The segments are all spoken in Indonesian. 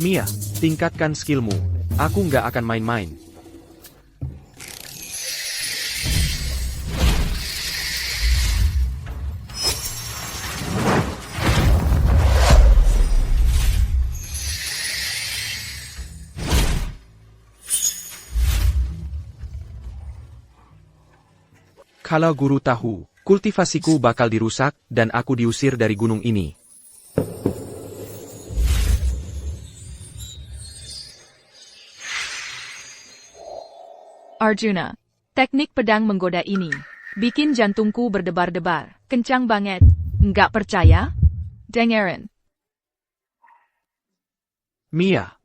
Mia, tingkatkan skillmu. Aku nggak akan main-main. Kalau guru tahu, kultivasiku bakal dirusak dan aku diusir dari gunung ini. Arjuna, teknik pedang menggoda ini bikin jantungku berdebar-debar. Kencang banget. Nggak percaya? Dengerin. Mia,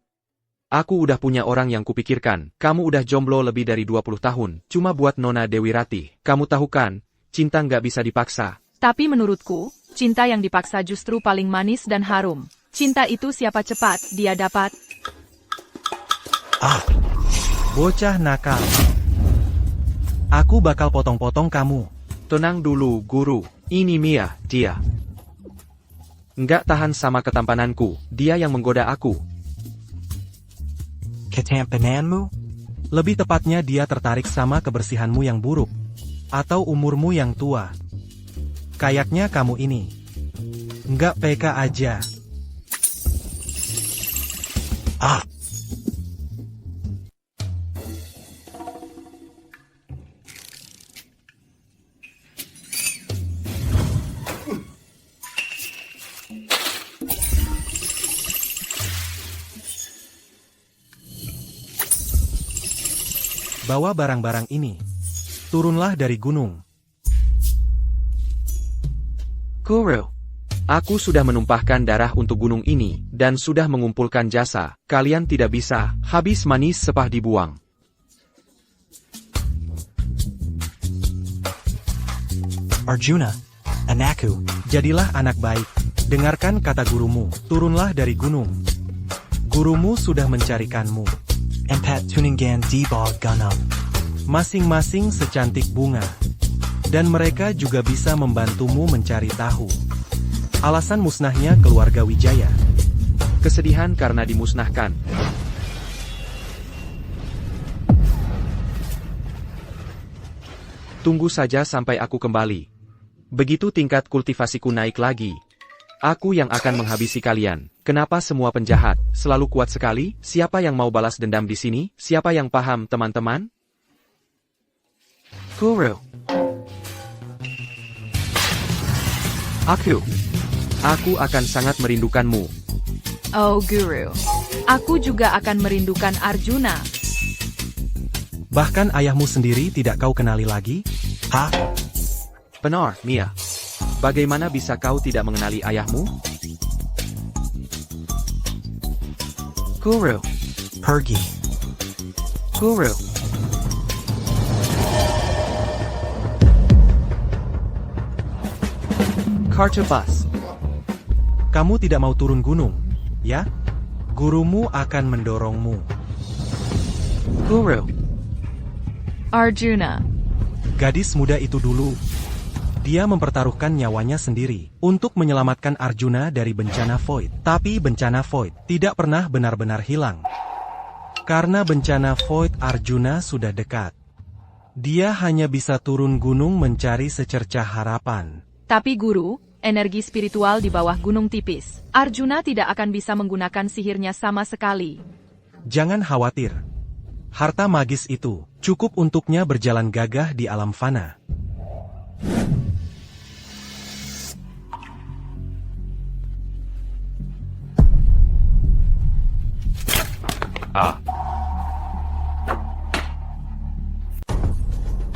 aku udah punya orang yang kupikirkan. Kamu udah jomblo lebih dari 20 tahun, cuma buat Nona Dewi Ratih. Kamu tahu kan, cinta nggak bisa dipaksa. Tapi menurutku, cinta yang dipaksa justru paling manis dan harum. Cinta itu siapa cepat, dia dapat. Bocah nakal. Aku bakal potong-potong kamu. Tenang dulu, guru. Ini Mia, dia. Nggak tahan sama ketampananku, dia yang menggoda aku. Ketampananmu? Lebih tepatnya dia tertarik sama kebersihanmu yang buruk. Atau umurmu yang tua. Kayaknya kamu ini. Nggak PK aja. Bawa barang-barang ini. Turunlah dari gunung. Guru, aku sudah menumpahkan darah untuk gunung ini, dan sudah mengumpulkan jasa. Kalian tidak bisa, habis manis sepah dibuang. Arjuna, anakku, jadilah anak baik. Dengarkan kata gurumu, turunlah dari gunung. Gurumu sudah mencarikanmu. Empat tuningan di bawah ganam. Masing-masing secantik bunga. Dan mereka juga bisa membantumu mencari tahu alasan musnahnya keluarga Wijaya. Kesedihan karena dimusnahkan. Tunggu saja sampai aku kembali. Begitu tingkat kultivasiku naik lagi, aku yang akan menghabisi kalian. Kenapa semua penjahat selalu kuat sekali? Siapa yang mau balas dendam di sini? Siapa yang paham, teman-teman? Guru. Aku akan sangat merindukanmu. Oh Guru, aku juga akan merindukan Arjuna. Bahkan ayahmu sendiri tidak kau kenali lagi? Benar, Mia. Bagaimana bisa kau tidak mengenali ayahmu? Guru. Pergi. Guru. Kartubus. Kamu tidak mau turun gunung, ya? Gurumu akan mendorongmu. Guru. Arjuna. Gadis muda itu dulu. Dia mempertaruhkan nyawanya sendiri untuk menyelamatkan Arjuna dari bencana Void. Tapi bencana Void tidak pernah benar-benar hilang. Karena bencana Void Arjuna sudah dekat. Dia hanya bisa turun gunung mencari secercah harapan. Tapi Guru, energi spiritual di bawah gunung tipis. Arjuna tidak akan bisa menggunakan sihirnya sama sekali. Jangan khawatir. Harta magis itu cukup untuknya berjalan gagah di alam fana.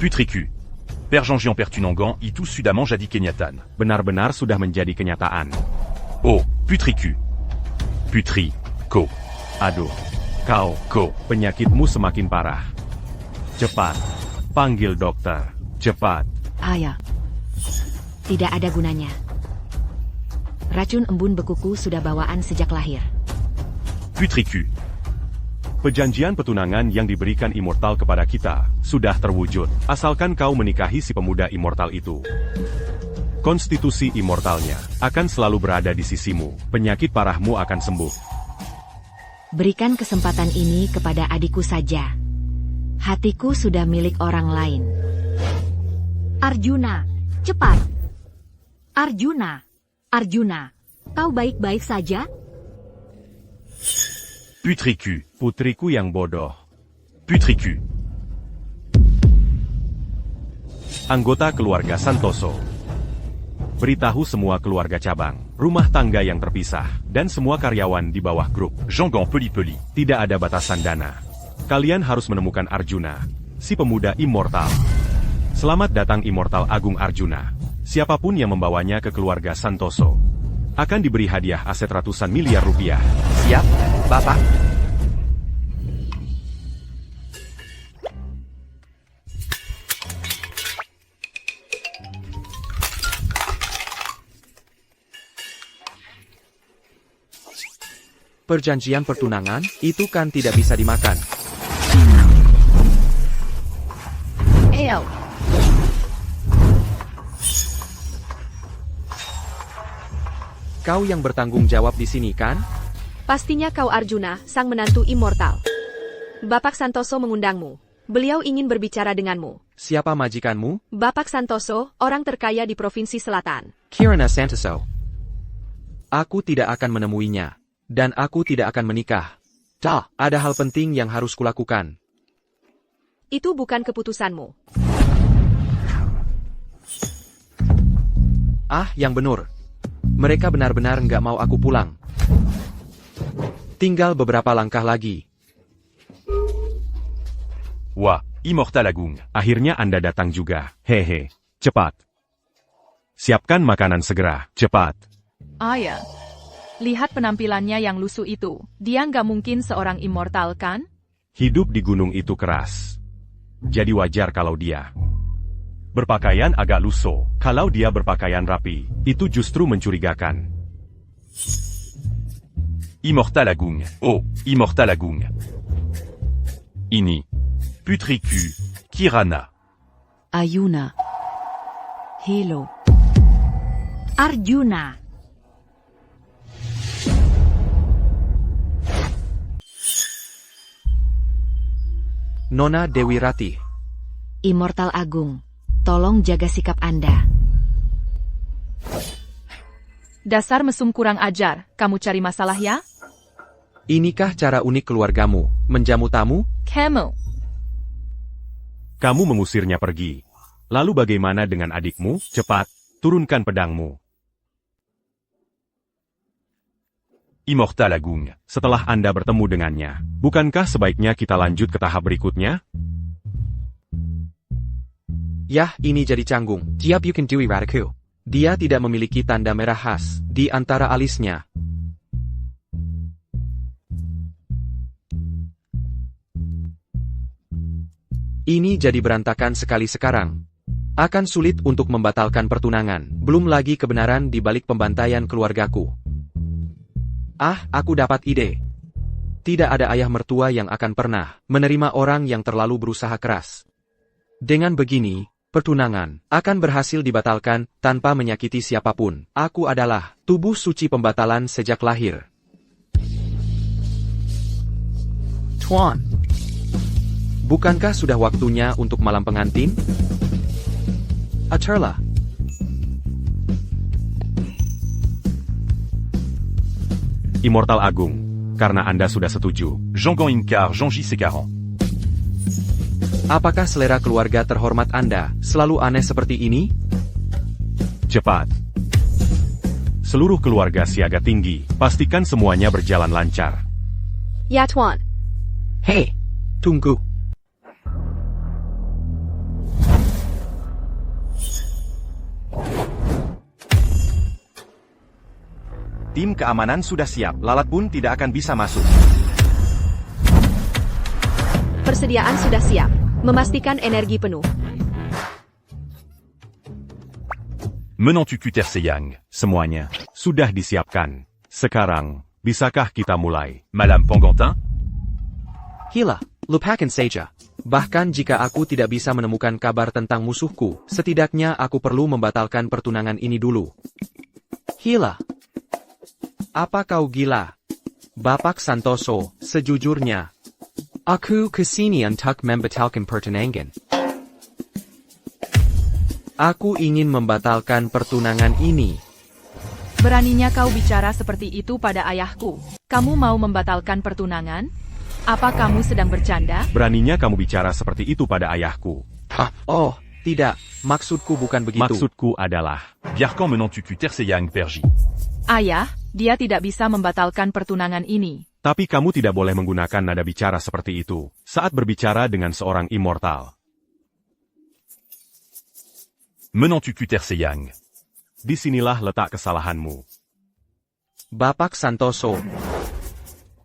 Putriku. Père Jean-Jean Pertunangan itu sudah menjadi kenyataan. Benar-benar sudah menjadi kenyataan. Oh, Putriku. Putri, ko. Aduh, kau, penyakitmu semakin parah. Cepat, panggil dokter. Cepat. Ayah. Tidak ada gunanya. Racun embun bekuku sudah bawaan sejak lahir. Putriku. Perjanjian petunangan yang diberikan immortal kepada kita sudah terwujud, asalkan kau menikahi si pemuda immortal itu. Konstitusi immortalnya akan selalu berada di sisimu, penyakit parahmu akan sembuh. Berikan kesempatan ini kepada adikku saja. Hatiku sudah milik orang lain. Arjuna, cepat! Arjuna, Arjuna, kau baik-baik saja? Putriku, putriku yang bodoh. Putriku. Anggota keluarga Santoso. Beritahu semua keluarga cabang, rumah tangga yang terpisah, dan semua karyawan di bawah grup Zhonggang Peli-Peli. Tidak ada batasan dana. Kalian harus menemukan Arjuna, si pemuda immortal. Selamat datang Immortal Agung Arjuna. Siapapun yang membawanya ke keluarga Santoso akan diberi hadiah aset ratusan miliar rupiah. Siap, Bapak. Perjanjian pertunangan, itu kan tidak bisa dimakan. Ew. Kau yang bertanggung jawab di sini kan? Pastinya kau Arjuna, sang menantu immortal. Bapak Santoso mengundangmu. Beliau ingin berbicara denganmu. Siapa majikanmu? Bapak Santoso, orang terkaya di Provinsi Selatan. Kirana Santoso. Aku tidak akan menemuinya. Dan aku tidak akan menikah. Ada hal penting yang harus kulakukan. Itu bukan keputusanmu. Yang benar. Mereka benar-benar nggak mau aku pulang. Tinggal beberapa langkah lagi. Wah, Immortal Agung, akhirnya Anda datang juga. Hehe, cepat. Siapkan makanan segera, cepat. Ya. Lihat penampilannya yang lusuh itu. Dia nggak mungkin seorang immortal kan? Hidup di gunung itu keras. Jadi wajar kalau dia berpakaian agak lusuh. Kalau dia berpakaian rapi, itu justru mencurigakan. Immortal Agung. Oh, Immortal Agung. Ini putriku, Kirana. Ayuna. Hello. Arjuna. Nona Dewi Ratih. Immortal Agung, tolong jaga sikap Anda. Dasar mesum kurang ajar, kamu cari masalah ya? Inikah cara unik keluargamu, menjamu tamu? Kamu. Kamu mengusirnya pergi. Lalu bagaimana dengan adikmu? Cepat, turunkan pedangmu. Immortal Agung, setelah Anda bertemu dengannya, bukankah sebaiknya kita lanjut ke tahap berikutnya? Yah, ini jadi canggung. Siap you can do it, Radiku. Dia tidak memiliki tanda merah khas di antara alisnya. Ini jadi berantakan sekali sekarang. Akan sulit untuk membatalkan pertunangan, belum lagi kebenaran di balik pembantaian keluargaku. Aku dapat ide. Tidak ada ayah mertua yang akan pernah menerima orang yang terlalu berusaha keras. Dengan begini, pertunangan akan berhasil dibatalkan tanpa menyakiti siapapun. Aku adalah tubuh suci pembatalan sejak lahir. Tuan, bukankah sudah waktunya untuk malam pengantin? Aturlah. Immortal Agung, karena Anda sudah setuju. Zhonggang Inkar Zhongji Sekarang. Apakah selera keluarga terhormat Anda selalu aneh seperti ini? Cepat. Seluruh keluarga siaga tinggi, pastikan semuanya berjalan lancar. Ya Tuan. Hei, tunggu. Tim keamanan sudah siap, lalat pun tidak akan bisa masuk. Persediaan sudah siap. Memastikan energi penuh. Menantu Terseyang, semuanya sudah disiapkan. Sekarang, bisakah kita mulai? Malam Penggantin? Hila, lupakan saja. Bahkan jika aku tidak bisa menemukan kabar tentang musuhku, setidaknya aku perlu membatalkan pertunangan ini dulu. Hila. Apa kau gila? Bapak Santoso, sejujurnya, aku kesini untuk membatalkan pertunangan. Aku ingin membatalkan pertunangan ini. Beraninya kau bicara seperti itu pada ayahku. Kamu mau membatalkan pertunangan? Apa kamu sedang bercanda? Beraninya kamu bicara seperti itu pada ayahku. Oh, tidak. Maksudku bukan begitu. Maksudku adalah, Viarcan menant tu Terseyang Perji. Ayah, dia tidak bisa membatalkan pertunangan ini. tapi kamu tidak boleh menggunakan nada bicara seperti itu saat berbicara dengan seorang immortal. Menant tu Terseyang. Disinilah letak kesalahanmu. Bapak Santoso.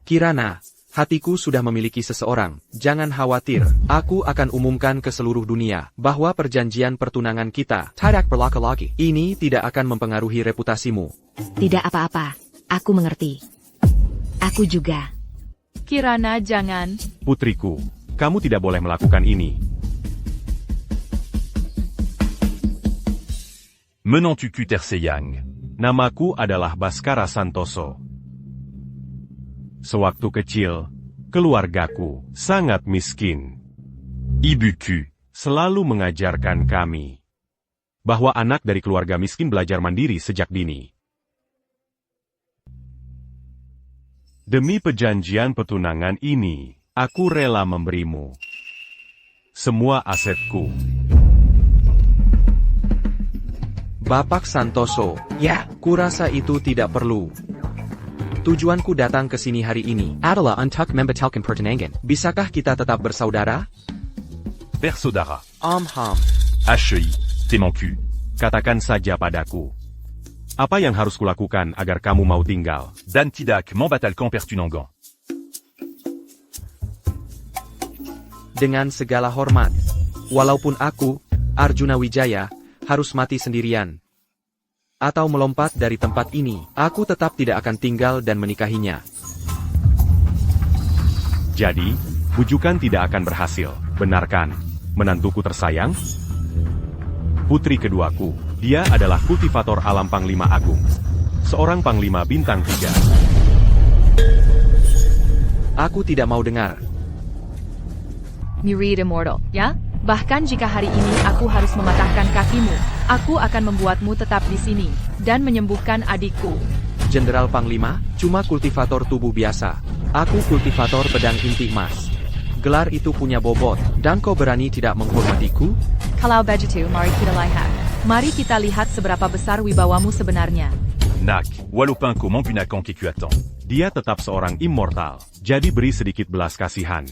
Kirana, hatiku sudah memiliki seseorang. Jangan khawatir, aku akan umumkan ke seluruh dunia bahwa perjanjian pertunangan kita tidak berlaku lagi. Ini tidak akan mempengaruhi reputasimu. Tidak apa-apa, aku mengerti. Aku juga. Kirana, jangan. Putriku, kamu tidak boleh melakukan ini. Menant tu Terseyang. Namaku adalah Baskara Santoso. Sewaktu kecil, keluargaku sangat miskin. Ibuku. Selalu mengajarkan kami bahwa anak dari keluarga miskin belajar mandiri sejak dini. Demi perjanjian pertunangan ini, aku rela memberimu semua asetku. Bapak Santoso, ya, kurasa itu tidak perlu. Tujuanku datang ke sini hari ini adalah untuk membatalkan pertunangan. Bisakah kita tetap bersaudara? Persodara. Ham. HEI. T'es mon cul. Katakan saja padaku. Apa yang harus kulakukan agar kamu mau tinggal? Dan Tidak M'embatalcan Pertunangan. Dengan segala hormat. Walaupun aku, Arjuna Wijaya, harus mati sendirian. Atau melompat dari tempat ini, aku tetap tidak akan tinggal dan menikahinya. Jadi, bujukan tidak akan berhasil, benarkan? Menantuku tersayang? Putri keduaku, dia adalah kultivator alam Panglima Agung. Seorang Panglima bintang 3. Aku tidak mau dengar. Murid Immortal, ya? Bahkan jika hari ini aku harus mematahkan kakimu, aku akan membuatmu tetap di sini, dan menyembuhkan adikku. Jenderal Panglima, cuma kultivator tubuh biasa. Aku kultivator pedang inti emas. Gelar itu punya bobot, dan kau berani tidak menghormatiku? Kalau begitu, mari kita lihat. Mari kita lihat seberapa besar wibawamu sebenarnya. Nak. Walopinko Mambunakan Kekuatan. Dia tetap seorang immortal, jadi beri sedikit belas kasihan.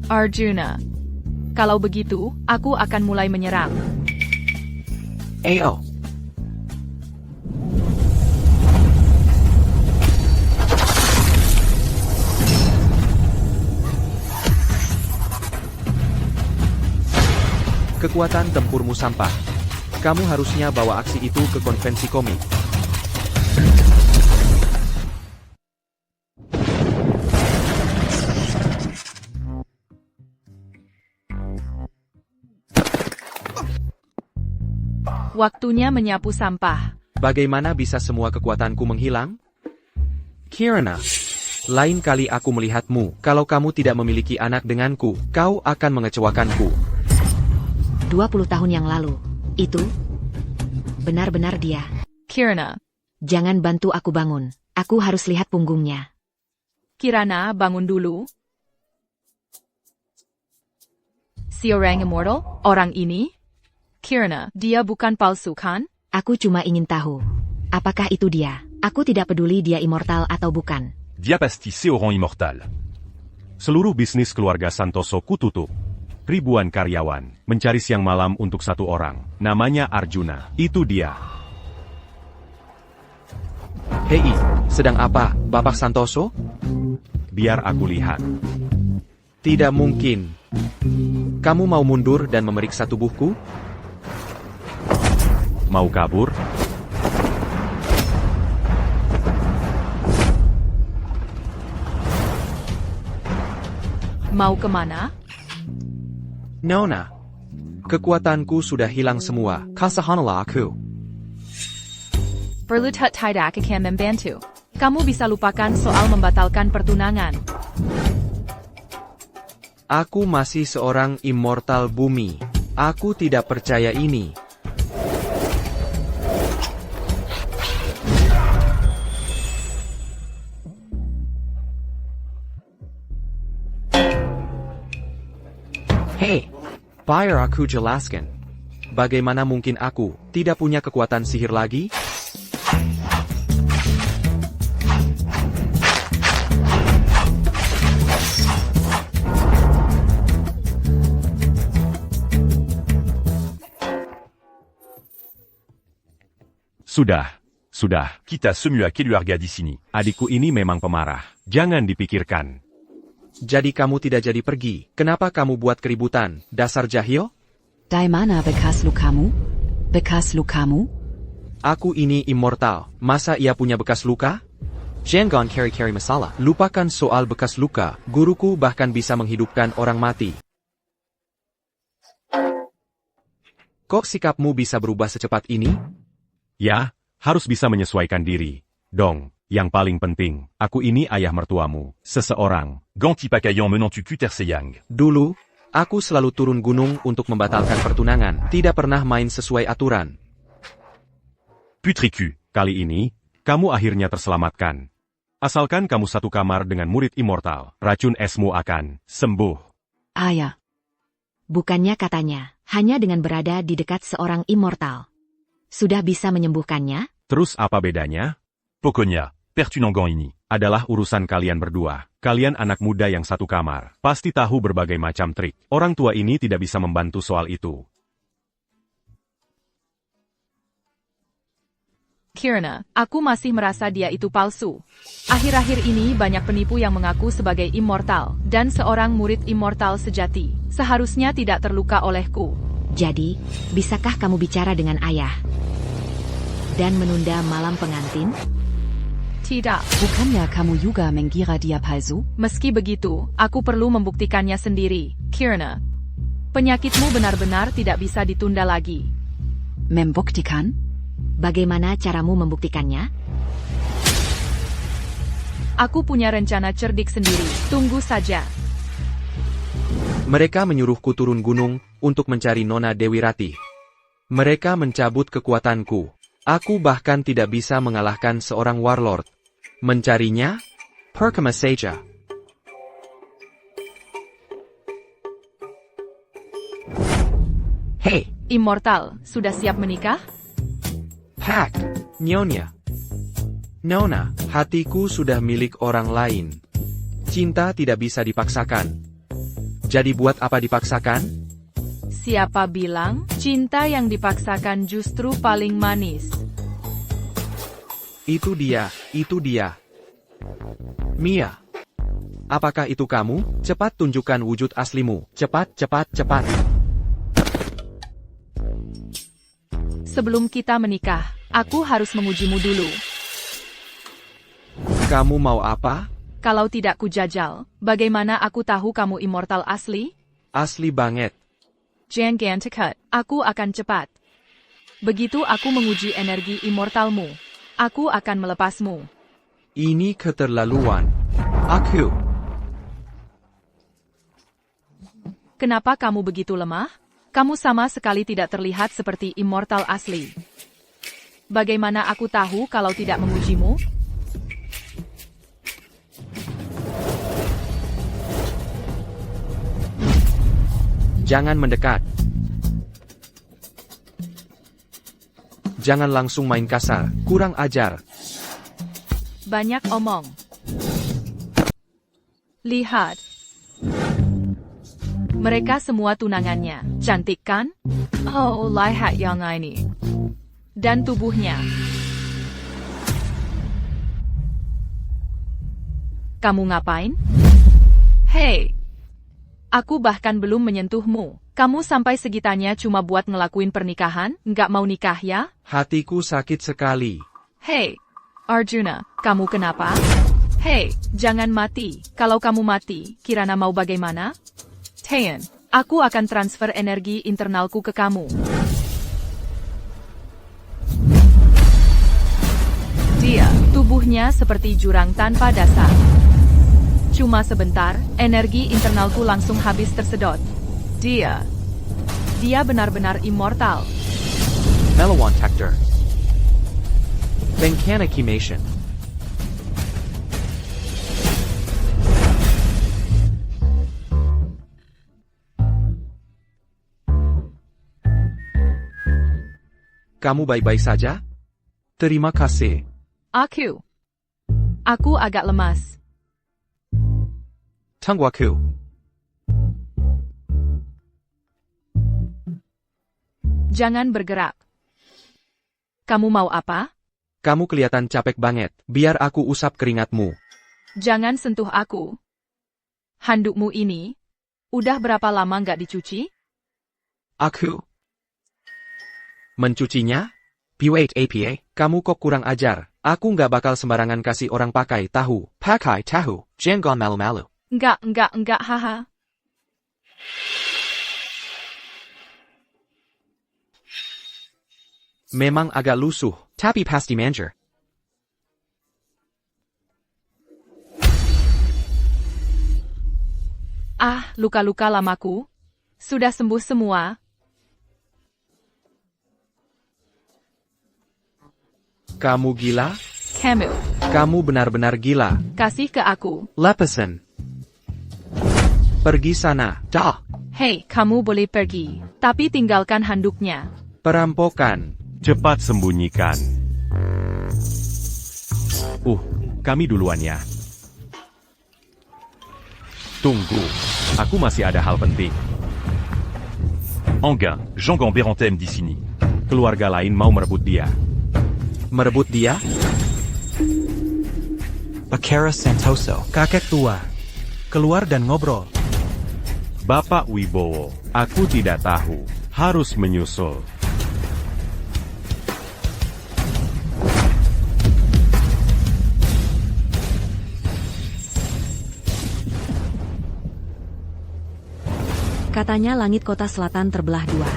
Arjuna. Kalau begitu, aku akan mulai menyerang. Ayo. Kekuatan tempurmu sampah. Kamu harusnya bawa aksi itu ke konvensi komik. Waktunya menyapu sampah. Bagaimana bisa semua kekuatanku menghilang? Kirana, lain kali aku melihatmu, kalau kamu tidak memiliki anak denganku, kau akan mengecewakanku. 20 tahun yang lalu. Itu benar-benar dia. Kirana. Jangan bantu aku bangun. Aku harus lihat punggungnya. Kirana, bangun dulu. Si orang immortal, orang ini? Kirana, dia bukan palsu kan? Aku cuma ingin tahu. Apakah itu dia? Aku tidak peduli dia immortal atau bukan. Dia pasti seorang immortal. Seluruh bisnis keluarga Santoso kututup. Ribuan karyawan mencari siang malam untuk satu orang. Namanya Arjuna. Itu dia. Hei, sedang apa, Bapak Santoso? Biar aku lihat. Tidak mungkin. Kamu mau mundur dan memeriksa tubuhku? Mau kabur? Mau kemana? Nona. Kekuatanku sudah hilang semua. Kasahanlah aku. Perlu tidak akan membantu. Kamu bisa lupakan soal membatalkan pertunangan. Aku masih seorang immortal bumi. Aku tidak percaya ini. Hei, biar aku jelaskan. Bagaimana mungkin aku tidak punya kekuatan sihir lagi? Sudah. Quitte à Semua Keluarga di sini. Adikku ini memang pemarah. Jangan dipikirkan. Jadi kamu tidak jadi pergi. Kenapa kamu buat keributan, dasar jahil? Dari mana bekas lukamu? Bekas lukamu? Aku ini immortal. Masa ia punya bekas luka? Jangan carry masalah. Lupakan soal bekas luka. Guruku bahkan bisa menghidupkan orang mati. Kok sikapmu bisa berubah secepat ini? Ya, harus bisa menyesuaikan diri. Dong, yang paling penting, aku ini ayah mertuamu, seseorang. Ganti Pakayan menant tu Kuterseyang. Dulu, aku selalu turun gunung untuk membatalkan pertunangan. Tidak pernah main sesuai aturan. Putriku, kali ini, kamu akhirnya terselamatkan. Asalkan kamu satu kamar dengan murid immortal, racun esmu akan sembuh. Ayah. Bukannya katanya, hanya dengan berada di dekat seorang immortal. Sudah bisa menyembuhkannya? Terus apa bedanya? Pokoknya, Pertunangan ini. Adalah urusan kalian berdua. Kalian anak muda yang satu kamar, pasti tahu berbagai macam trik. Orang tua ini tidak bisa membantu soal itu. Kirana, aku masih merasa dia itu palsu. Akhir-akhir ini banyak penipu yang mengaku sebagai immortal, dan seorang murid immortal sejati. Seharusnya tidak terluka olehku. Jadi, bisakah kamu bicara dengan ayah? Dan menunda malam pengantin? Tidak. Bukannya kamu juga mengira dia palsu? Meski begitu, aku perlu membuktikannya sendiri, Kirana. Penyakitmu benar-benar tidak bisa ditunda lagi. Membuktikan? Bagaimana caramu membuktikannya? Aku punya rencana cerdik sendiri, tunggu saja. Mereka menyuruhku turun gunung untuk mencari Nona Dewi Ratih. Mereka mencabut kekuatanku. Aku bahkan tidak bisa mengalahkan seorang warlord. Mencarinya? Perkama saja. Hei, Immortal, sudah siap menikah? Hack, Nyonya. Nona, hatiku sudah milik orang lain. Cinta tidak bisa dipaksakan. Jadi buat apa dipaksakan? Siapa bilang, cinta yang dipaksakan justru paling manis? Itu dia. Mia. Apakah itu kamu? Cepat tunjukkan wujud aslimu. Cepat. Sebelum kita menikah, aku harus mengujimu dulu. Kamu mau apa? Kalau tidak kujajal, bagaimana aku tahu kamu immortal asli? Asli banget. Jangan tekad, aku akan cepat. Begitu aku menguji energi immortalmu, aku akan melepasmu. Ini keterlaluan. Aku. Kenapa kamu begitu lemah? Kamu sama sekali tidak terlihat seperti immortal asli. Bagaimana aku tahu kalau tidak mengujimu? Jangan mendekat. Jangan langsung main kasar, kurang ajar. Banyak omong. Lihat. Mereka semua tunangannya, cantik kan? Oh, lihat yang ini. Dan tubuhnya. Kamu ngapain? Hei. Aku bahkan belum menyentuhmu. Kamu sampai segitanya cuma buat ngelakuin pernikahan? Nggak mau nikah ya? Hatiku sakit sekali. Hei, Arjuna, kamu kenapa? Hei, jangan mati. Kalau kamu mati, Kirana mau bagaimana? Taeyeon, aku akan transfer energi internalku ke kamu. Dia, tubuh Tubuhnya seperti jurang tanpa dasar. Cuma sebentar, energi internalku langsung habis tersedot. Dia benar-benar immortal. Melawan Tactor. Volcanicimation. Kamu baik-baik saja? Terima kasih. Aku agak lemas. Tungguku. Jangan bergerak. Kamu mau apa? Kamu kelihatan capek banget. Biar aku usap keringatmu. Jangan sentuh aku. Handukmu ini, udah berapa lama nggak dicuci? Aku mencucinya? Wait APA, kamu kok kurang ajar. Aku nggak bakal sembarangan kasih orang pakai tahu. Pakai tahu, jangan malu-malu. Enggak, haha. Memang agak lusuh, tapi pasti manjar. Luka-luka lamaku. Sudah sembuh semua. Kamu gila? Kamu benar-benar gila. kasih ke aku. Lepasan. Pergi sana. Dah. Hei, kamu boleh pergi. Tapi tinggalkan handuknya. Perampokan. Cepat sembunyikan. Kami duluan ya. Tunggu, aku masih ada hal penting. Anguin, Jean Gambert d'Isigny. Keluarga lain mau merebut dia. Merebut dia? Akira Santoso, kakek tua. Keluar dan ngobrol. Bapak Wibowo, aku tidak tahu. Harus menyusul. Katanya langit kota selatan terbelah dua.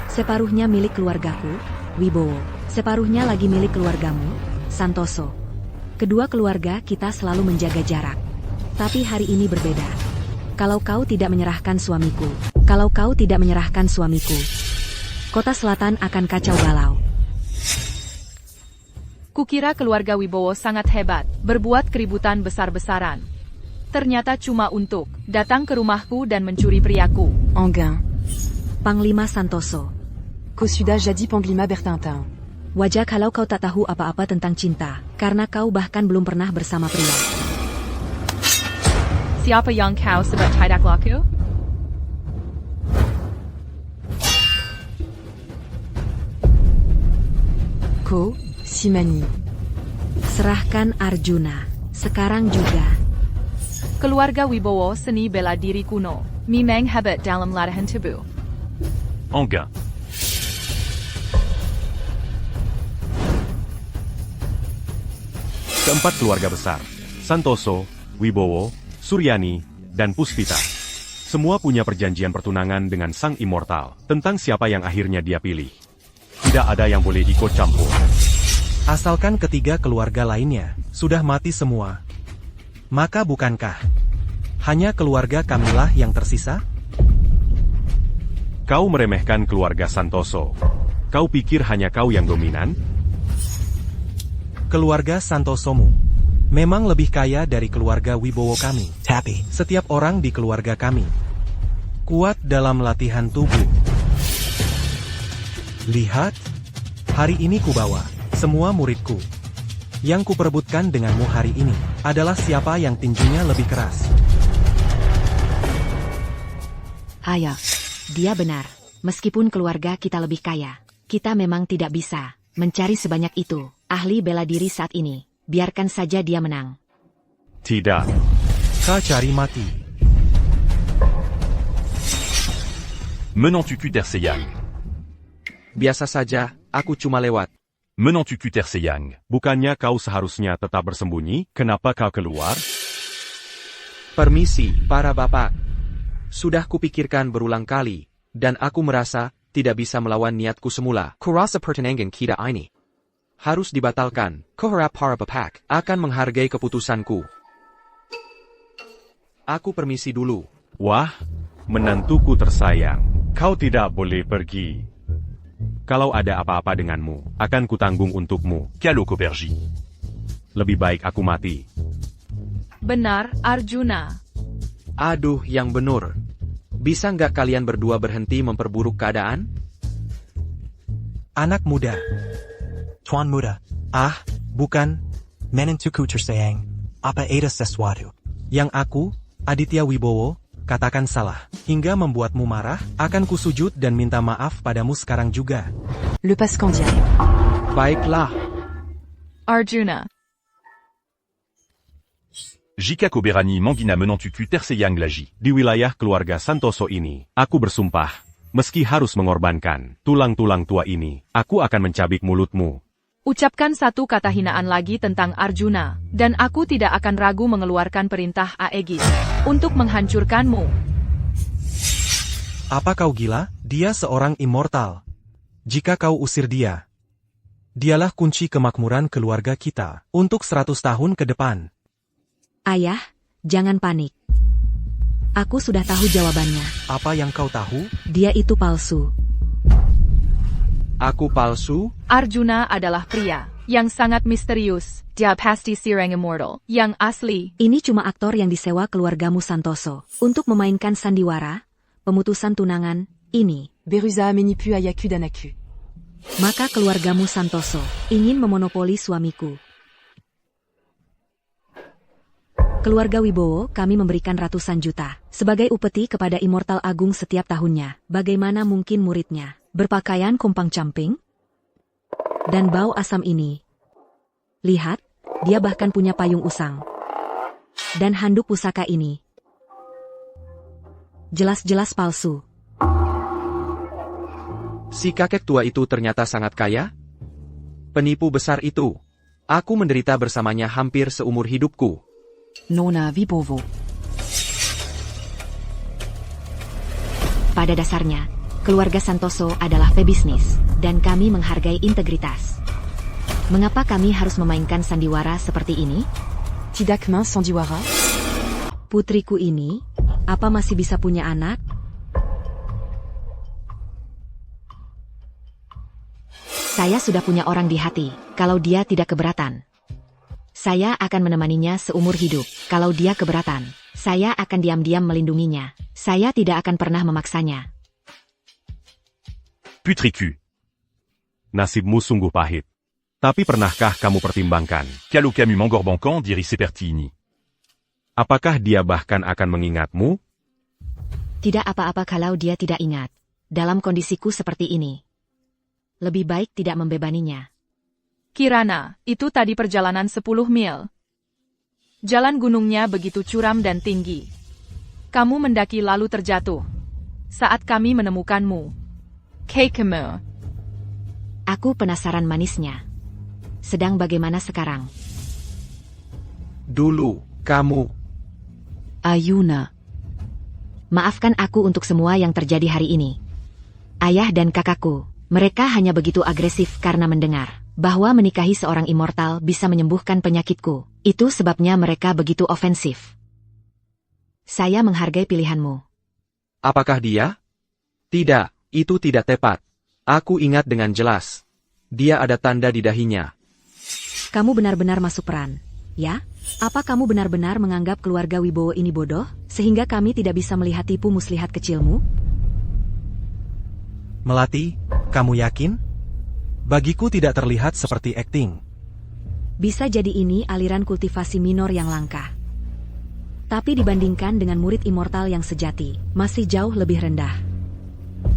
Separuhnya milik keluargaku, Wibowo. Separuhnya lagi milik keluargamu, Santoso. Kedua keluarga kita selalu menjaga jarak. Tapi hari ini berbeda. Kalau kau tidak menyerahkan suamiku, kota selatan akan kacau balau. Kukira keluarga Wibowo sangat hebat, berbuat keributan besar-besaran. Ternyata cuma untuk datang ke rumahku dan mencuri priaku. Anguin, Panglima Santoso. Kosuda jadi Panglima Bertintin. Wajar kalau kau tak tahu apa-apa tentang cinta, karena kau bahkan belum pernah bersama pria. Siapa yang kau sebut tidak laku? Ko, Simani. Serahkan Arjuna, sekarang juga. Keluarga Wibowo seni bela diri kuno. Memang hebat dalam latihan tubuh. Anguin, Keempat keluarga besar, Santoso, Wibowo, Suryani, dan Puspita. Semua punya perjanjian pertunangan dengan sang immortal, tentang siapa yang akhirnya dia pilih. Tidak ada yang boleh ikut campur. Asalkan ketiga keluarga lainnya sudah mati semua. Maka bukankah hanya keluarga kamilah yang tersisa? Kau meremehkan keluarga Santoso. Kau pikir hanya kau yang dominan? Keluarga Santosomu memang lebih kaya dari keluarga Wibowo kami. Tapi setiap orang di keluarga kami kuat dalam latihan tubuh. Lihat, hari ini kubawa semua muridku. Yang kuperebutkan denganmu hari ini adalah siapa yang tinjunya lebih keras. Ayah, dia benar. Meskipun keluarga kita lebih kaya, kita memang tidak bisa mencari sebanyak itu ahli bela diri saat ini. Biarkan saja dia menang. Tidak. Kau cari mati. Menant tu Terseyang. Biasa saja, aku cuma lewat. Menant tu Terseyang. Bukannya kau seharusnya tetap bersembunyi? Kenapa kau keluar? Permisi, para bapak. Sudah kupikirkan berulang kali, dan aku merasa tidak bisa melawan niatku semula. Kurasa pertenangan kita ini harus dibatalkan. Koharap Harapapak akan menghargai keputusanku. Aku permisi dulu. Wah, menantuku tersayang. Kau tidak boleh pergi. Kalau ada apa-apa denganmu, akan kutanggung untukmu. Calo Kobergi. Lebih baik aku mati. Benar, Arjuna. Aduh, yang benar. Bisa nggak kalian berdua berhenti memperburuk keadaan? Anak muda. Tuan muda. Ah, bukan. Menentuku tersayang. Apa ada sesuatu yang aku, Aditya Wibowo, katakan salah, hingga membuatmu marah? Akan kusujud dan minta maaf padamu sekarang juga. Le Pascandien. Baiklah. Arjuna. Jika Koberani Mangina menantuku tersayang lagi. Di wilayah keluarga Santoso ini, aku bersumpah, meski harus mengorbankan tulang-tulang tua ini, aku akan mencabik mulutmu. Ucapkan satu kata hinaan lagi tentang Arjuna, dan aku tidak akan ragu mengeluarkan perintah Aegis untuk menghancurkanmu. Apa kau gila? Dia seorang immortal. Jika kau usir dia, dialah kunci kemakmuran keluarga kita untuk 100 tahun ke depan. Ayah, jangan panik. Aku sudah tahu jawabannya. Apa yang kau tahu? Dia itu palsu. Aku palsu? Arjuna adalah pria yang sangat misterius. Dia pasti seorang immortal yang asli. Ini cuma aktor yang disewa keluargamu Santoso untuk memainkan sandiwara, pemutusan tunangan, ini. Beruza Amenipu Ayaku Danaku. Maka keluargamu Santoso ingin memonopoli suamiku. Keluarga Wibowo, kami memberikan ratusan juta sebagai upeti kepada Immortal Agung setiap tahunnya. Bagaimana mungkin muridnya berpakaian kumpang camping? Dan bau asam ini. Lihat, dia bahkan punya payung usang. Dan handuk pusaka ini. Jelas-jelas palsu. Si kakek tua itu ternyata sangat kaya? Penipu besar itu. Aku menderita bersamanya hampir seumur hidupku. Nona Wibowo. Pada dasarnya, keluarga Santoso adalah pebisnis, dan kami menghargai integritas. Mengapa kami harus memainkan sandiwara seperti ini? Tidak main sandiwara? Putriku ini, apa masih bisa punya anak? Saya sudah punya orang di hati, kalau dia tidak keberatan. Saya akan menemaninya seumur hidup. Kalau dia keberatan, saya akan diam-diam melindunginya. Saya tidak akan pernah memaksanya. Putriku. Nasibmu sungguh pahit. Tapi pernahkah kamu pertimbangkan? Calo Camus Mangorbancan diri seperti ini. Apakah dia bahkan akan mengingatmu? Tidak apa-apa kalau dia tidak ingat. Dalam kondisiku seperti ini, lebih baik tidak membebaninya. Kirana, itu tadi perjalanan 10 mil. Jalan gunungnya begitu curam dan tinggi. Kamu mendaki lalu terjatuh. Saat kami menemukanmu. Keikemu. Aku penasaran manisnya. Sedang bagaimana sekarang? Dulu, kamu. Ayuna. Maafkan aku untuk semua yang terjadi hari ini. Ayah dan kakakku, mereka hanya begitu agresif karena mendengar bahwa menikahi seorang immortal bisa menyembuhkan penyakitku. Itu sebabnya mereka begitu ofensif. Saya menghargai pilihanmu. Apakah dia? Tidak, itu tidak tepat. Aku ingat dengan jelas. Dia ada tanda di dahinya. Kamu benar-benar masuk peran, ya? Apa kamu benar-benar menganggap keluarga Wibowo ini bodoh, sehingga kami tidak bisa melihat tipu muslihat kecilmu? Melati, kamu yakin? Bagiku tidak terlihat seperti akting. Bisa jadi ini aliran kultivasi minor yang langka. Tapi dibandingkan dengan murid immortal yang sejati, masih jauh lebih rendah.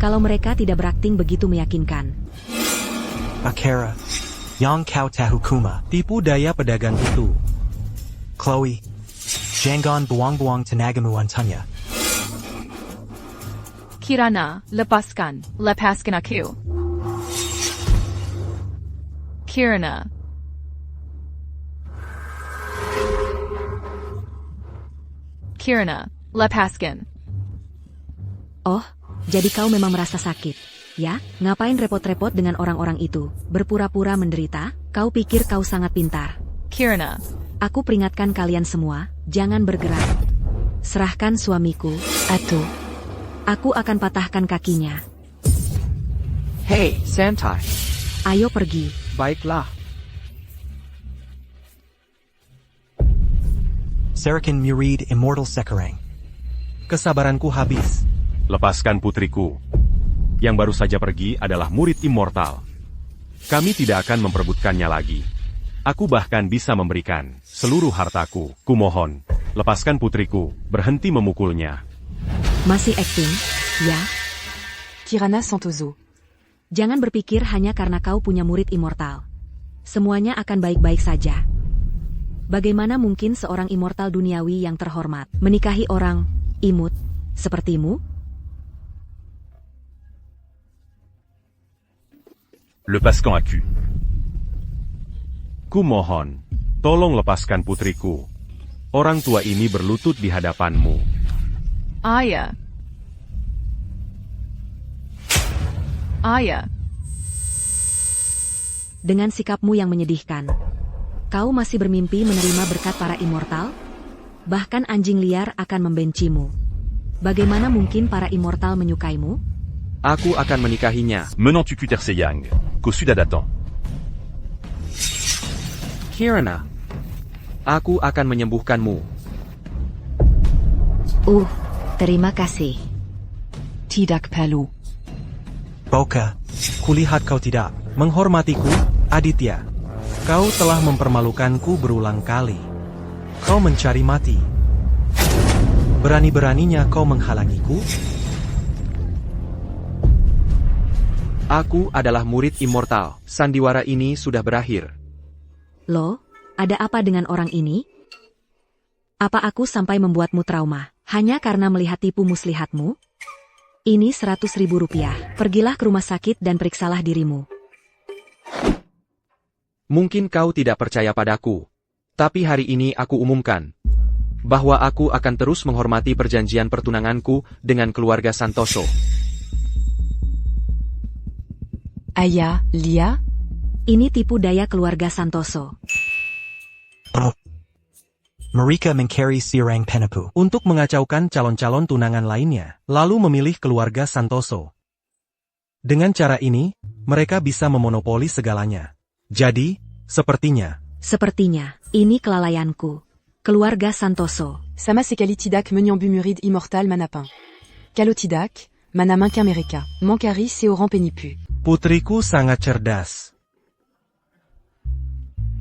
Kalau mereka tidak berakting begitu meyakinkan. Akira, yang kau tahu kuma. Tipu daya pedagang itu. Chloe, jangan buang-buang tenagamu antanya. Kirana, lepaskan aku. Kirana. Kirana, lepaskan. Oh, jadi kau memang merasa sakit, ya? Ngapain repot-repot dengan orang-orang itu? Berpura-pura menderita? Kau pikir kau sangat pintar. Kirana. Aku peringatkan kalian semua, jangan bergerak. Serahkan suamiku, Atto. aku akan patahkan kakinya. Hei, santai. Ayo pergi. Baiklah. Sarakin Murid Immortal Sekarang. Kesabaranku habis. Lepaskan putriku. Yang baru saja pergi adalah murid immortal. Kami tidak akan memperebutkannya lagi. Aku bahkan bisa memberikan seluruh hartaku. Kumohon, lepaskan putriku, berhenti memukulnya. Masih acting, ya? Kirana Santoso. Jangan berpikir hanya karena kau punya murid immortal. Semuanya akan baik-baik saja. Bagaimana mungkin seorang immortal duniawi yang terhormat menikahi orang imut sepertimu? Le Pascan Aku. Kumohon, tolong lepaskan putriku. Orang tua ini berlutut di hadapanmu. Ayah. Ayah. Dengan sikapmu yang menyedihkan, kau masih bermimpi menerima berkat para immortal? Bahkan anjing liar akan membencimu. Bagaimana mungkin para immortal menyukaimu? Aku akan menikahinya. Menant tu Terseyang. Qu'au sud Adatan. Kirana. Aku akan menyembuhkanmu. Terima kasih. Tidak perlu. Boka, kulihat kau tidak menghormatiku, Aditya. Kau telah mempermalukanku berulang kali. Kau mencari mati. Berani-beraninya kau menghalangiku? Aku adalah murid immortal. Sandiwara ini sudah berakhir. Loh, ada apa dengan orang ini? Apa aku sampai membuatmu trauma, hanya karena melihat tipu muslihatmu? Ini 100.000 rupiah. Pergilah ke rumah sakit dan periksalah dirimu. Mungkin kau tidak percaya padaku. Tapi hari ini aku umumkan bahwa aku akan terus menghormati perjanjian pertunanganku dengan keluarga Santoso. Aya, Lia. Ini tipu daya keluarga Santoso. Mereka mengcarry Sirang Penapu untuk mengacaukan calon-calon tunangan lainnya, lalu memilih keluarga Santoso. Dengan cara ini, mereka bisa memonopoli segalanya. Jadi, sepertinya, ini kelalaianku. Keluarga Santoso. Sama sekali tidak menyambu murid immortal manapin. Kalau tidak, mana mungkin mereka. Mankari seorang penipu. putriku sangat cerdas.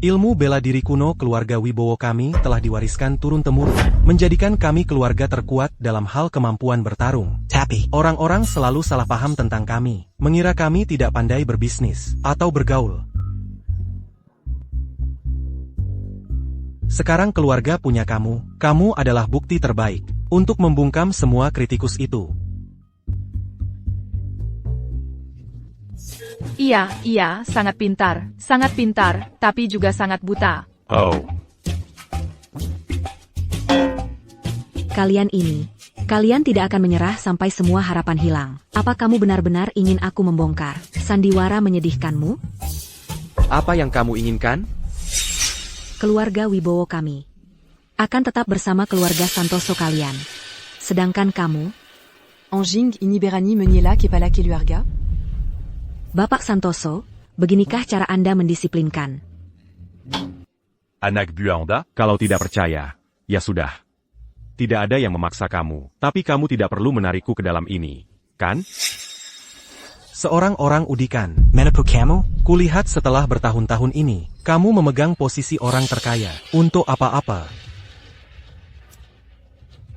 Ilmu bela diri kuno keluarga Wibowo kami telah diwariskan turun-temurun, menjadikan kami keluarga terkuat dalam hal kemampuan bertarung. Tapi, orang-orang selalu salah paham tentang kami, mengira kami tidak pandai berbisnis atau bergaul. Sekarang keluarga punya kamu adalah bukti terbaik untuk membungkam semua kritikus itu. Iya, sangat pintar, tapi juga sangat buta. Oh. Kalian tidak akan menyerah sampai semua harapan hilang. Apa kamu benar-benar ingin aku membongkar sandiwara menyedihkanmu? Apa yang kamu inginkan? Keluarga Wibowo kami akan tetap bersama keluarga Santoso kalian. Sedangkan kamu, Anjing ini berani menyela kepala keluarga? Bapak Santoso, beginikah cara Anda mendisiplinkan? Anak buah Anda? Kalau tidak percaya, ya sudah. Tidak ada yang memaksa kamu, tapi kamu tidak perlu menarikku ke dalam ini, kan? Seorang orang udikan, menepu kamu? Kulihat setelah bertahun-tahun ini, kamu memegang posisi orang terkaya. Untuk apa-apa?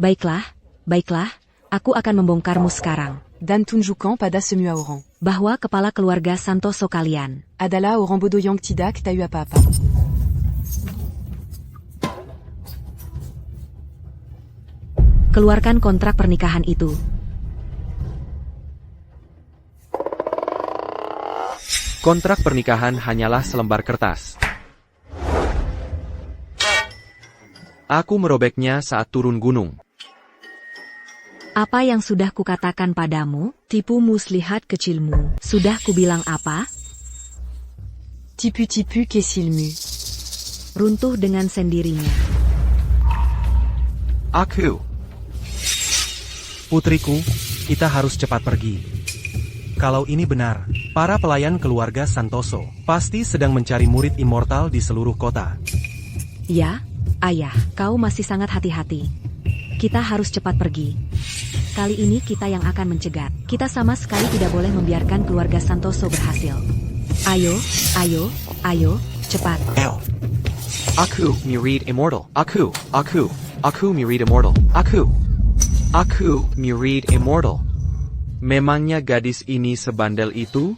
Baiklah, aku akan membongkarmu sekarang. Dan tunjukkan pada semua orang bahwa kepala keluarga Santoso kalian adalah orang bodoh yang tidak tahu apa-apa. Keluarkan kontrak pernikahan itu. Kontrak pernikahan hanyalah selembar kertas. Aku merobeknya saat turun gunung. Apa yang sudah kukatakan padamu? Tipu muslihat kecilmu. Sudah kubilang apa? Tipu-tipu kesilmu. Runtuh dengan sendirinya. Aku. Putriku, kita harus cepat pergi. Kalau ini benar, para pelayan keluarga Santoso pasti sedang mencari murid immortal di seluruh kota. Ya, ayah, kau masih sangat hati-hati. Kita harus cepat pergi. Kali ini kita yang akan mencegat. Kita sama sekali tidak boleh membiarkan keluarga Santoso berhasil. Ayo, ayo, ayo, cepat. Aku murid immortal. Aku murid immortal. Aku murid immortal. Memangnya gadis ini sebandel itu?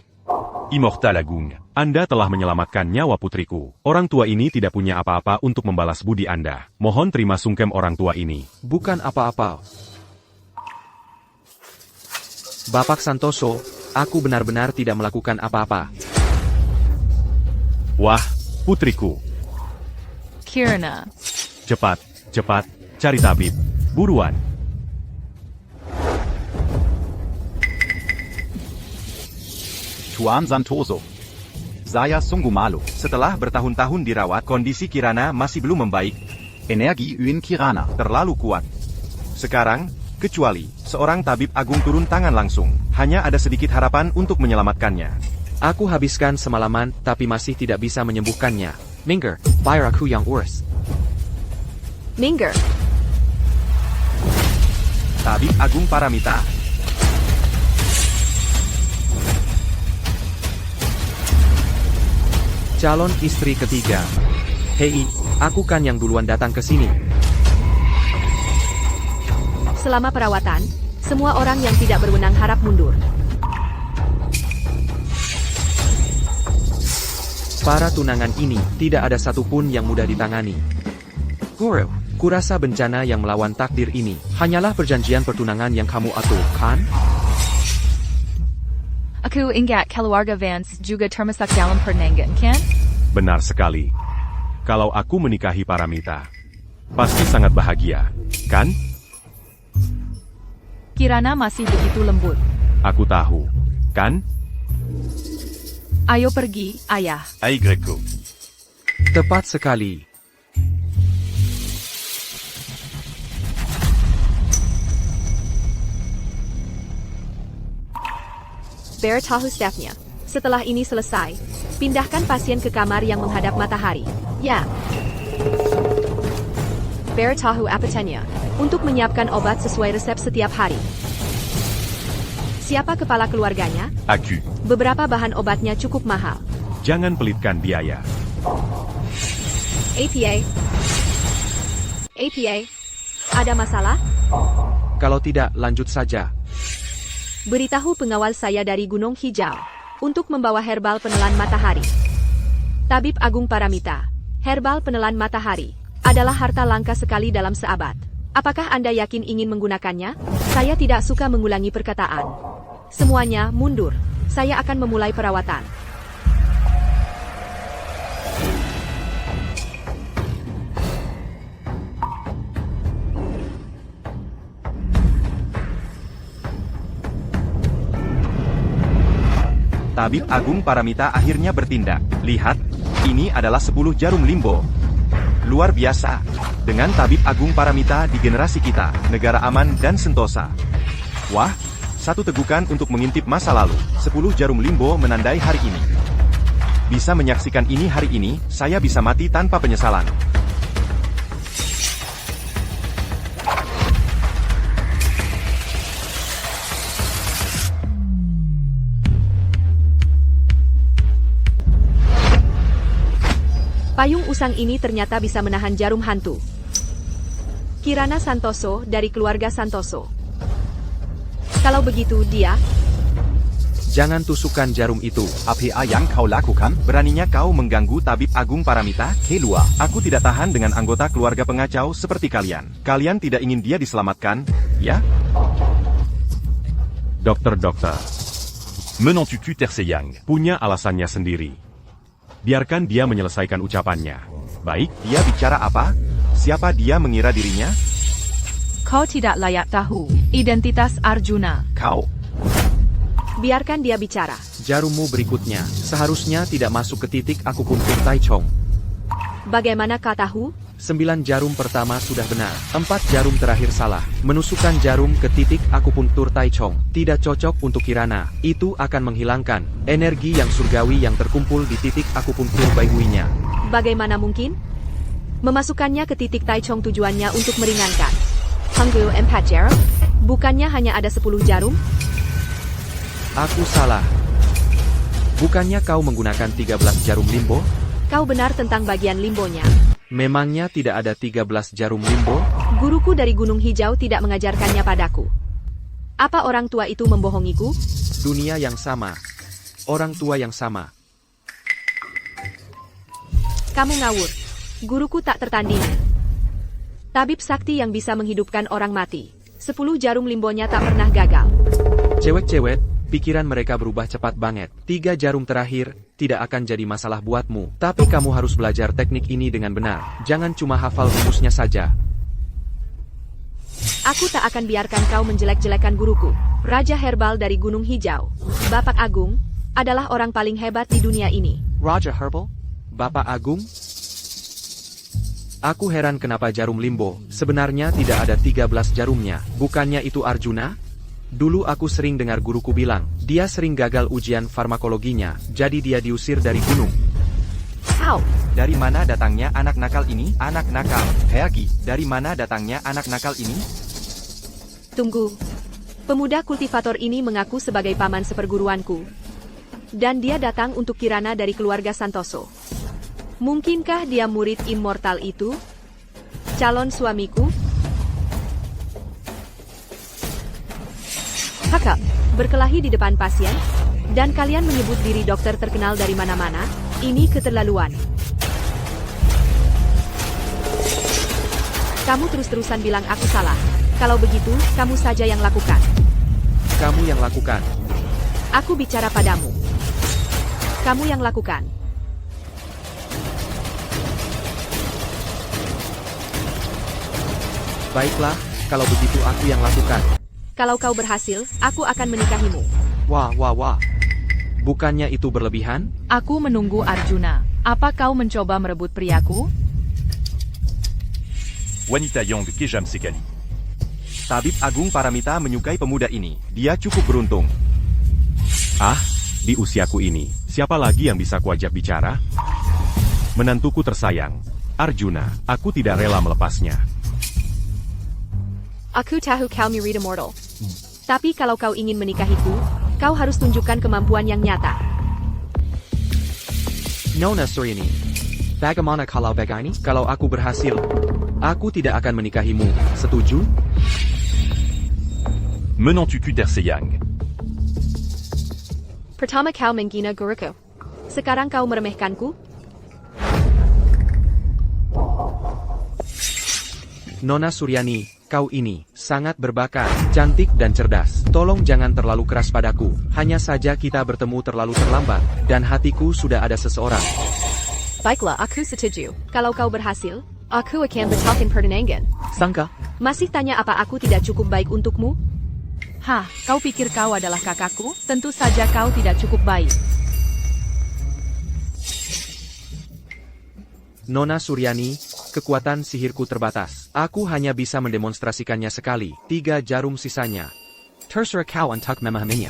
Immortal Agung, Anda telah menyelamatkan nyawa putriku. Orang tua ini tidak punya apa-apa untuk membalas budi Anda. Mohon terima sungkem orang tua ini. Bukan apa-apa. Bapak Santoso, aku benar-benar tidak melakukan apa-apa. Wah, putriku. Kirana. Cepat, cari tabib. Buruan. Tuan Santoso. Saya sungguh malu. Setelah bertahun-tahun dirawat, kondisi Kirana masih belum membaik. Energi Uin Kirana terlalu kuat. Sekarang, kecuali seorang tabib agung turun tangan langsung, hanya ada sedikit harapan untuk menyelamatkannya. Aku habiskan semalaman, tapi masih tidak bisa menyembuhkannya. Minger, bayar aku yang urus. Minger. Tabib Agung Paramita. Calon istri ketiga. Hei, aku kan yang duluan datang ke sini. Selama perawatan, semua orang yang tidak berwenang harap mundur. Para tunangan ini, tidak ada satupun yang mudah ditangani. Guru, kurasa bencana yang melawan takdir ini, hanyalah perjanjian pertunangan yang kamu atur, kan? Aku ingat keluarga Vance juga termasuk dalam pertunangan, kan? Benar sekali. Kalau aku menikahi Paramita, pasti sangat bahagia, kan? Kirana masih begitu lembut. Aku tahu, kan? Ayo pergi, ayah. Aigreco. Tepat sekali. Bear tahu stafnya. Setelah ini selesai, pindahkan pasien ke kamar yang menghadap matahari. Ya. Bear tahu apatanya untuk menyiapkan obat sesuai resep setiap hari. Siapa kepala keluarganya? Aku. Beberapa bahan obatnya cukup mahal. Jangan pelitkan biaya. APA. Ada masalah? Kalau tidak, lanjut saja. Beritahu pengawal saya dari Gunung Hijau untuk membawa herbal penelan matahari. Tabib Agung Paramita, herbal penelan matahari adalah harta langka sekali dalam seabad. Apakah Anda yakin ingin menggunakannya? Saya tidak suka mengulangi perkataan. Semuanya mundur. Saya akan memulai perawatan. Tabib Agung Paramita akhirnya bertindak. Lihat, ini adalah 10 jarum limbo. Luar biasa. Dengan Tabib Agung Paramita di generasi kita, negara aman dan sentosa. Wah, satu tegukan untuk mengintip masa lalu. 10 jarum limbo menandai hari ini. Bisa menyaksikan ini hari ini, saya bisa mati tanpa penyesalan. Payung usang ini ternyata bisa menahan jarum hantu. Kirana Santoso dari keluarga Santoso. Kalau begitu dia... Jangan tusukkan jarum itu. Apa yang kau lakukan? Beraninya kau mengganggu Tabib Agung Paramita? Kelua, aku tidak tahan dengan anggota keluarga pengacau seperti kalian. Kalian tidak ingin dia diselamatkan, ya? Dokter. Menant tu Terseyang. Punya alasannya sendiri. Biarkan dia menyelesaikan ucapannya. Baik, Dia bicara apa? Siapa dia mengira dirinya? Kau tidak layak tahu identitas Arjuna. Kau. Biarkan dia bicara. Jarummu berikutnya seharusnya tidak masuk ke titik akupuntur Taichung. Bagaimana kau tahu? 9 jarum pertama sudah benar, 4 jarum terakhir salah. Menusukkan jarum ke titik akupuntur Taichung tidak cocok untuk Kirana. Itu akan menghilangkan energi yang surgawi yang terkumpul di titik akupuntur Baihuinya. Bagaimana mungkin? Memasukkannya ke titik Taichung tujuannya untuk meringankan. Hanggu 4 jarum? Bukannya hanya ada 10 jarum? Aku salah. Bukannya kau menggunakan 13 jarum limbo? Kau benar tentang bagian limbonya. Memangnya tidak ada 13 jarum limbo? Guruku dari Gunung Hijau tidak mengajarkannya padaku. Apa orang tua itu membohongiku? Dunia yang sama. Orang tua yang sama. Kamu ngawur. Guruku tak tertandingi. Tabib sakti yang bisa menghidupkan orang mati. 10 jarum limbonya tak pernah gagal. Cewek-cewek, pikiran mereka berubah cepat banget. 3 jarum terakhir tidak akan jadi masalah buatmu. Tapi kamu harus belajar teknik ini dengan benar. Jangan cuma hafal rumusnya saja. Aku tak akan biarkan kau menjelek-jelekan guruku. Raja Herbal dari Gunung Hijau, Bapak Agung, adalah orang paling hebat di dunia ini. Raja Herbal? Bapak Agung? Aku heran kenapa jarum limbo sebenarnya tidak ada 13 jarumnya. Bukannya itu Arjuna? Dulu aku sering dengar guruku bilang, dia sering gagal ujian farmakologinya, jadi dia diusir dari gunung. How? Dari mana datangnya anak nakal ini? Anak nakal. Heagi, dari mana datangnya anak nakal ini? Tunggu. Pemuda kultivator ini mengaku sebagai paman seperguruanku. Dan dia datang untuk Kirana dari keluarga Santoso. Mungkinkah dia murid immortal itu? Calon suamiku? Kakak, berkelahi di depan pasien? Dan kalian menyebut diri dokter terkenal dari mana-mana? Ini keterlaluan. Kamu terus-terusan bilang aku salah. Kalau begitu, kamu saja yang lakukan. Kamu yang lakukan. Aku bicara padamu. Kamu yang lakukan. Baiklah, kalau begitu aku yang lakukan. Kalau kau berhasil, aku akan menikahimu. Wah. Bukannya itu berlebihan? Aku menunggu Arjuna. Apa kau mencoba merebut priaku? Wanita Yang Kejam Sekali. Tabib Agung Paramita menyukai pemuda ini. Dia cukup beruntung. Ah, di usiaku ini, siapa lagi yang bisa kuajak bicara? Menantuku tersayang, Arjuna, aku tidak rela melepasnya. Aku tahu kau murid immortal. Tapi kalau kau ingin menikahiku, kau harus tunjukkan kemampuan yang nyata. Nona Suryani. Bagaimana kalau begini? Kalau aku berhasil, aku tidak akan menikahimu. Setuju? Menantu Terseyang. Pertama kau menghina guruku. Sekarang kau meremehkanku? Nona Suryani, kau ini sangat berbakat, cantik dan cerdas. Tolong jangan terlalu keras padaku. Hanya saja kita bertemu terlalu terlambat, dan hatiku sudah ada seseorang. Baiklah, aku setuju. Kalau kau berhasil, aku akan batalkan pertunangan. Sangka? Masih tanya apa aku tidak cukup baik untukmu? Hah, kau pikir kau adalah kakakku? Tentu saja kau tidak cukup baik. Nona Suryani, kekuatan sihirku terbatas. Aku hanya bisa mendemonstrasikannya sekali. 3 jarum sisanya. Terserah kau untuk memahaminya.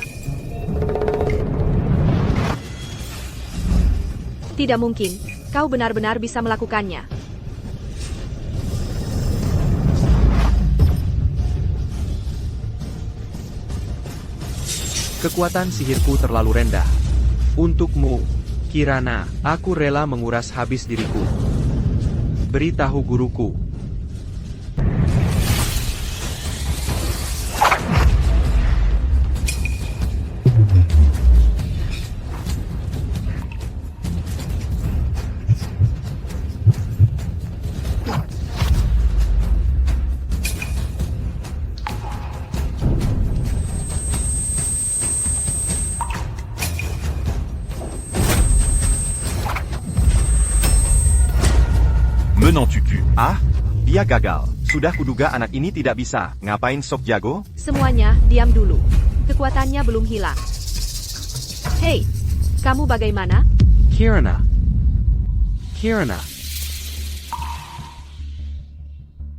Tidak mungkin. Kau benar-benar bisa melakukannya. Kekuatan sihirku terlalu rendah. Untukmu, Kirana, aku rela menguras habis diriku. Beritahu guruku. Menantu Q. Ah, dia gagal. Sudah kuduga anak ini tidak bisa. Ngapain sok jago? Semuanya, diam dulu. Kekuatannya belum hilang. Hei, kamu bagaimana? Kirana. Kirana.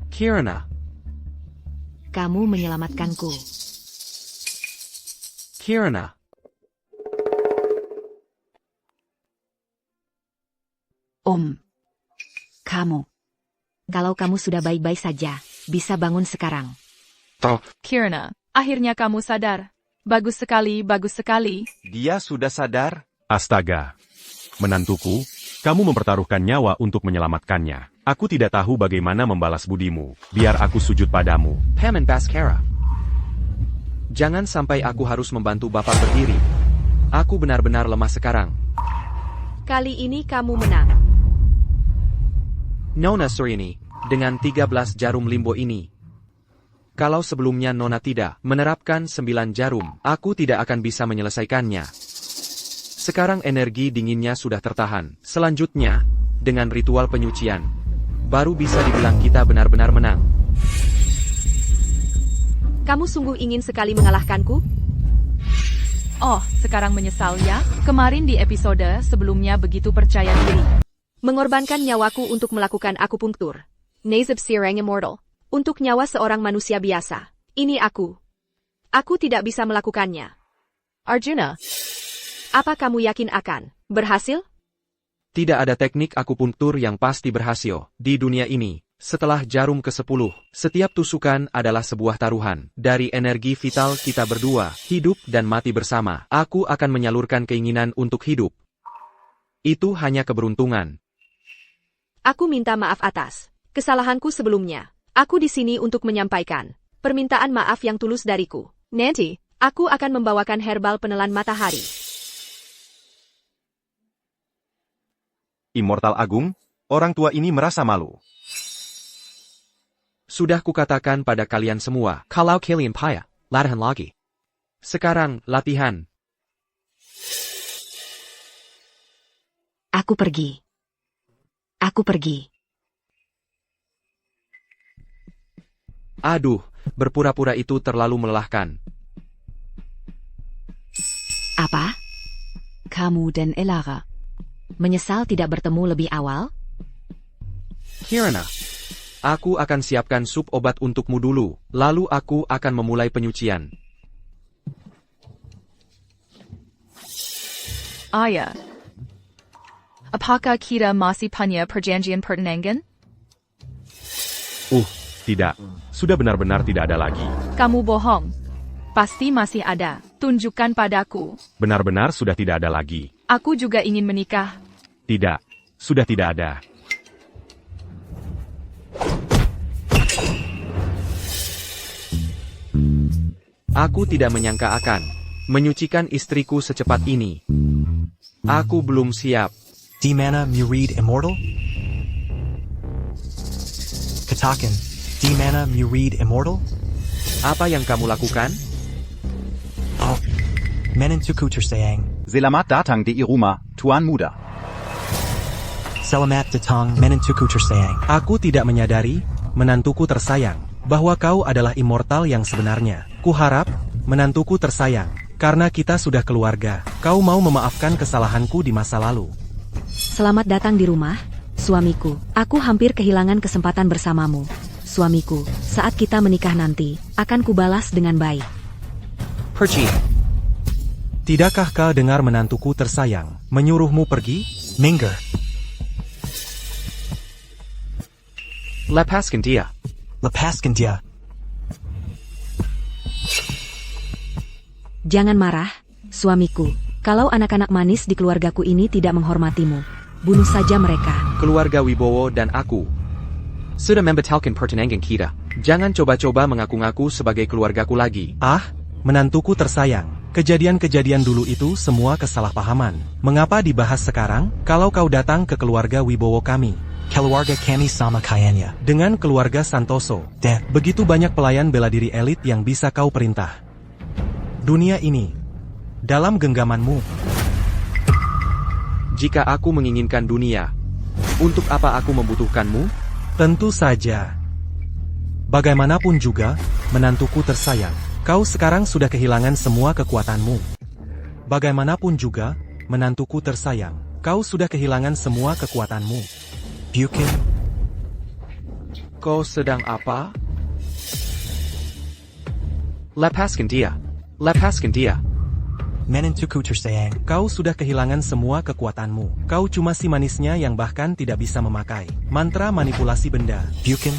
Kirana. Kamu menyelamatkanku. Kirana. Kamu. Kalau kamu sudah baik-baik saja, bisa bangun sekarang. Kirana, akhirnya kamu sadar. Bagus sekali, bagus sekali. Dia sudah sadar? Astaga. Menantuku, kamu mempertaruhkan nyawa untuk menyelamatkannya. Aku tidak tahu bagaimana membalas budimu. Biar aku sujud padamu. Paman Baskara. Jangan sampai aku harus membantu Bapak berdiri. Aku benar-benar lemah sekarang. Kali ini kamu menang. Nona Suryani, dengan 13 jarum limbo ini. Kalau sebelumnya Nona tidak menerapkan 9 jarum, aku tidak akan bisa menyelesaikannya. Sekarang energi dinginnya sudah tertahan. Selanjutnya, dengan ritual penyucian, baru bisa dibilang kita benar-benar menang. Kamu sungguh ingin sekali mengalahkanku? Oh, sekarang menyesal ya? Kemarin di episode sebelumnya begitu percaya diri. Mengorbankan nyawaku untuk melakukan akupunktur. Nazib Sirang Immortal. Untuk nyawa seorang manusia biasa. Ini aku. Aku tidak bisa melakukannya. Arjuna, Apa kamu yakin akan berhasil? Tidak ada teknik akupunktur yang pasti berhasil di dunia ini. Setelah jarum ke-10, setiap tusukan adalah sebuah taruhan. Dari energi vital kita berdua, hidup dan mati bersama. Aku akan menyalurkan keinginan untuk hidup. Itu hanya keberuntungan. Aku minta maaf atas kesalahanku sebelumnya. Aku di sini untuk menyampaikan permintaan maaf yang tulus dariku. Nanti, aku akan membawakan herbal penelan matahari. Immortal Agung, orang tua ini merasa malu. Sudah kukatakan pada kalian semua, kalau kalian payah, latihan lagi. Sekarang, latihan. Aku pergi. Aku pergi. Aduh, berpura-pura itu terlalu melelahkan. Apa? Kamu dan Elara menyesal tidak bertemu lebih awal? Kirana, aku akan siapkan sup obat untukmu dulu, lalu aku akan memulai penyucian. Ayah. Apakah kita masih punya perjanjian pertunangan? Tidak. Sudah benar-benar tidak ada lagi. Kamu bohong. Pasti masih ada. Tunjukkan padaku. Benar-benar sudah tidak ada lagi. Aku juga ingin menikah. Tidak. Sudah tidak ada. Aku tidak menyangka akan menyucikan istriku secepat ini. Aku belum siap. D-Mana Murid Immortal? Katakan, D-Mana Murid Immortal? Apa yang kamu lakukan? Oh, Menentuku tersayang. Selamat datang di rumah, Tuan Muda. Selamat datang Menentuku tersayang. Aku tidak menyadari, menantuku tersayang, bahwa kau adalah immortal yang sebenarnya. Kuharap, menantuku tersayang, karena kita sudah keluarga, kau mau memaafkan kesalahanku di masa lalu. Selamat datang di rumah, suamiku. Aku hampir kehilangan kesempatan bersamamu. Suamiku, saat kita menikah nanti, akan kubalas dengan baik. Perci. Tidakkah kau dengar menantuku tersayang, menyuruhmu pergi? Minggir. Lepaskan dia. Lepaskan dia. Jangan marah, suamiku. Kalau anak-anak manis di keluargaku ini tidak menghormatimu, bunuh saja mereka. Keluarga Wibowo dan aku sudah membatalkan pertunangan kita. Jangan coba-coba mengaku-ngaku sebagai keluargaku lagi. Ah, menantuku tersayang. Kejadian-kejadian dulu itu semua kesalahpahaman. Mengapa dibahas sekarang? Kalau kau datang ke keluarga Wibowo kami, keluarga kami sama kayanya dengan keluarga Santoso, begitu banyak pelayan bela diri elit yang bisa kau perintah. Dunia ini dalam genggamanmu. Jika aku menginginkan dunia, untuk apa aku membutuhkanmu? Tentu saja. Bagaimanapun juga, menantuku tersayang, kau sekarang sudah kehilangan semua kekuatanmu. Bagaimanapun juga, menantuku tersayang, kau sudah kehilangan semua kekuatanmu. Bukin, Kau sedang apa? Lepaskan dia. Lepaskan dia. menentuku tersayang, kau sudah kehilangan semua kekuatanmu. Kau cuma si manisnya yang bahkan tidak bisa memakai mantra manipulasi benda. Bukin,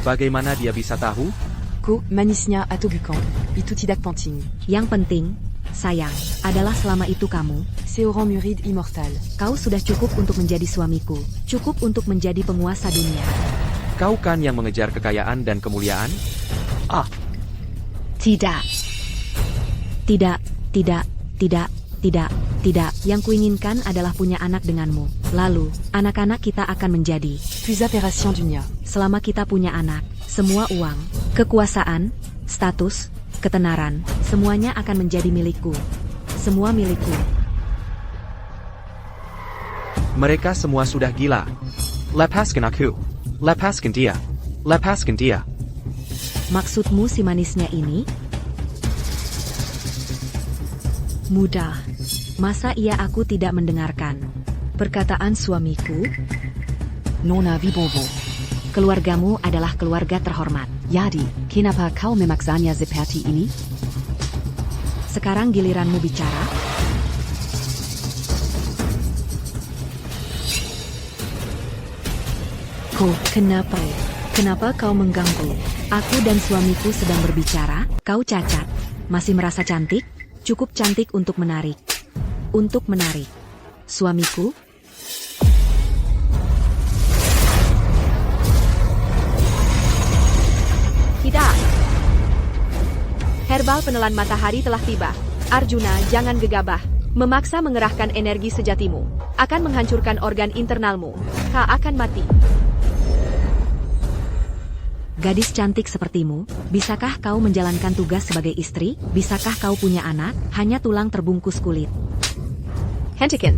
Bagaimana dia bisa tahu? Ko, manisnya atau bukan. Itu tidak penting. Yang penting, sayang, adalah selama itu kamu, Seorang murid immortal. kau sudah cukup untuk menjadi suamiku, cukup untuk menjadi penguasa dunia. Kau kan yang mengejar kekayaan dan kemuliaan? Tidak. Tidak, tidak, tidak, tidak, tidak. Yang kuinginkan adalah punya anak denganmu. Lalu, anak-anak kita akan menjadi. Plus appellation dunia. Selama kita punya anak, semua uang, kekuasaan, status, ketenaran, semuanya akan menjadi milikku. Semua milikku. Mereka semua sudah gila. Lepaskan aku. Lepaskan dia. Lepaskan dia. Maksudmu si manisnya ini? Mudah. Masa iya aku tidak mendengarkan perkataan suamiku? Nona Vibovo. Keluargamu adalah keluarga terhormat. Jadi, kenapa kau memaksanya seperti ini? Sekarang giliranmu bicara. Kenapa? Kenapa kau mengganggu? Aku dan suamiku sedang berbicara. Kau cacat. Masih merasa cantik? Cukup cantik untuk menarik. Untuk menarik. Suamiku? Tidak. Herbal penelan matahari telah tiba. Arjuna, jangan gegabah. Memaksa mengerahkan energi sejatimu akan menghancurkan organ internalmu. Kau akan mati. Gadis cantik sepertimu, bisakah kau menjalankan tugas sebagai istri? Bisakah kau punya anak? Hanya tulang terbungkus kulit. Hentikan.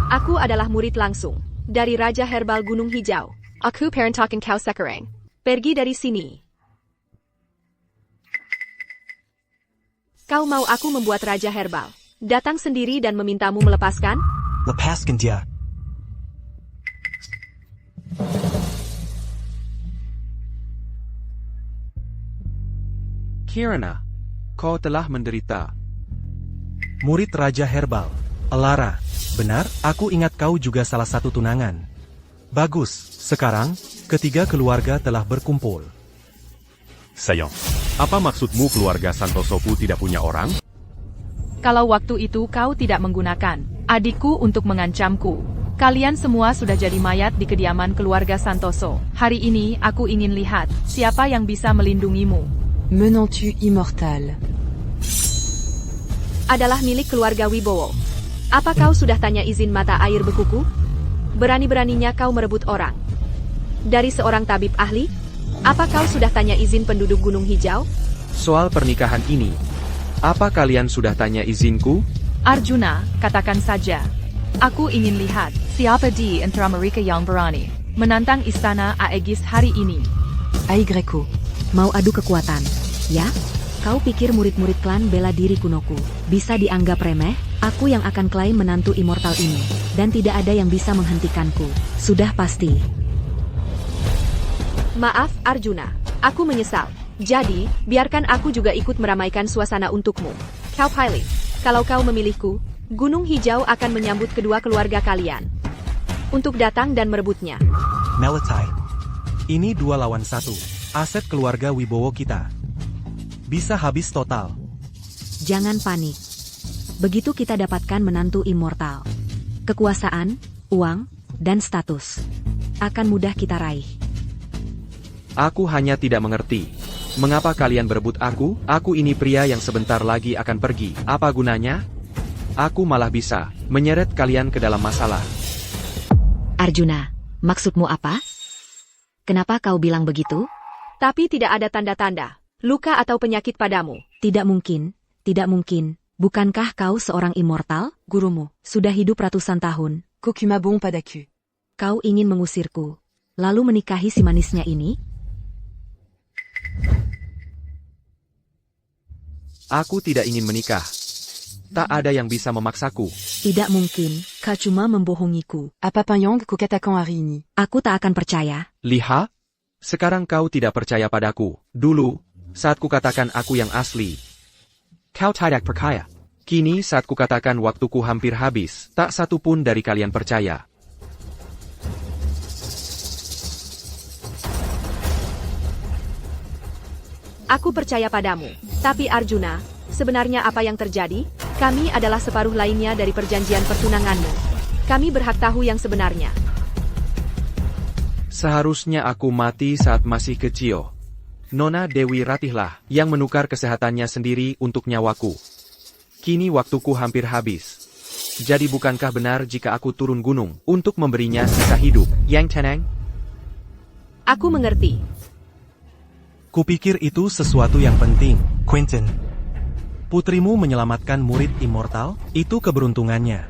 Aku adalah murid langsung dari Raja Herbal Gunung Hijau. Aku perantakan kau sekarang. Pergi dari sini. Kau mau aku membuat Raja Herbal datang sendiri dan memintamu melepaskan? lepaskan dia. Kirana, kau telah menderita. Murid Raja Herbal, Elara. Benar, aku ingat kau juga salah satu tunangan. Bagus, sekarang, ketiga keluarga telah berkumpul. Saillant. Apa maksudmu keluarga Santosoku tidak punya orang? Kalau waktu itu kau tidak menggunakan adikku untuk mengancamku, kalian semua sudah jadi mayat di kediaman keluarga Santoso. Hari ini aku ingin lihat siapa yang bisa melindungimu. Menantu immortal. Adalah milik keluarga Wibowo. Apa kau sudah tanya izin mata air bekuku? Berani-beraninya kau merebut orang dari seorang tabib ahli? Apa kau sudah tanya izin penduduk Gunung Hijau? Soal pernikahan ini, apa kalian sudah tanya izinku? Arjuna, katakan saja. Aku ingin lihat siapa di antara mereka yang berani menantang istana Aegis hari ini. Aigreco. Mau adu kekuatan, ya? Kau pikir murid-murid klan bela diri kunoku bisa dianggap remeh? Aku yang akan klaim menantu immortal ini, dan tidak ada yang bisa menghentikanku. Sudah pasti. Maaf, Arjuna. Aku menyesal. Jadi, biarkan aku juga ikut meramaikan suasana untukmu. Kau pilih. Kalau kau memilihku, Gunung Hijau akan menyambut kedua keluarga kalian untuk datang dan merebutnya. Meletai. Ini 2 lawan 1. Aset keluarga Wibowo kita bisa habis total. Jangan panik. Begitu kita dapatkan menantu immortal, kekuasaan, uang, dan status akan mudah kita raih. Aku hanya tidak mengerti. Mengapa kalian berebut aku? Aku ini pria yang sebentar lagi akan pergi. Apa gunanya? Aku malah bisa menyeret kalian ke dalam masalah. Arjuna, maksudmu apa? Kenapa kau bilang begitu? Tapi tidak ada tanda-tanda luka atau penyakit padamu. Tidak mungkin, tidak mungkin. Bukankah kau seorang immortal? Gurumu sudah hidup ratusan tahun. Kokuma bon padaku. Kau ingin mengusirku, lalu menikahi si manisnya ini? Aku tidak ingin menikah. Tak ada yang bisa memaksaku. Tidak mungkin, kau cuma membohongiku. À Papayang qu'au Katakan Harini. Aku tak akan percaya. Liha? Sekarang kau tidak percaya padaku. Dulu, saat kukatakan aku yang asli. Kau tidak percaya. Kini saat kukatakan waktuku hampir habis, tak satu pun dari kalian percaya. Aku percaya padamu. Tapi Arjuna, sebenarnya apa yang terjadi? Kami adalah separuh lainnya dari perjanjian pertunanganmu. Kami berhak tahu yang sebenarnya. Seharusnya aku mati saat masih kecil. Nona Dewi Ratihlah yang menukar kesehatannya sendiri untuk nyawaku. Kini waktuku hampir habis. Jadi bukankah benar jika aku turun gunung untuk memberinya sisa hidup? Yang tenang? Aku mengerti. Kupikir itu sesuatu yang penting, Quentin. Putrimu menyelamatkan murid immortal, itu keberuntungannya.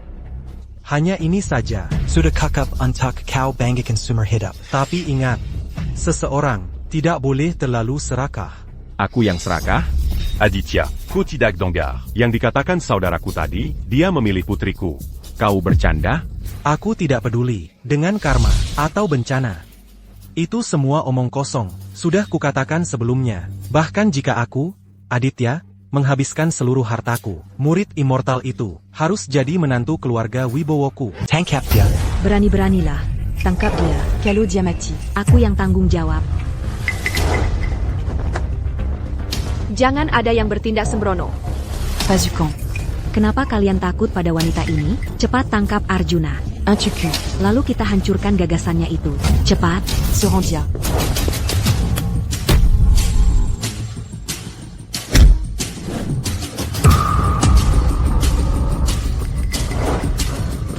Hanya ini saja. Sudah kakap untuk kau banggakan sumber hidup. Tapi ingat, seseorang tidak boleh terlalu serakah. Aku yang serakah? Aditya, Kotidak Dongar. Yang dikatakan saudaraku tadi, dia memilih putriku. Kau bercanda? Aku tidak peduli dengan karma atau bencana. Itu semua omong kosong, sudah kukatakan sebelumnya. Bahkan jika aku, Aditya, menghabiskan seluruh hartaku, murid immortal itu harus jadi menantu keluarga Wibowoku. Tangkap dia. Berani-beranilah. Tangkap dia. Kalo Diamati. Aku yang tanggung jawab. Jangan ada yang bertindak sembrono. Pas du camp. Kenapa kalian takut pada wanita ini? Cepat tangkap Arjuna. Un tuku. Lalu kita hancurkan gagasannya itu. Cepat. Sorandia.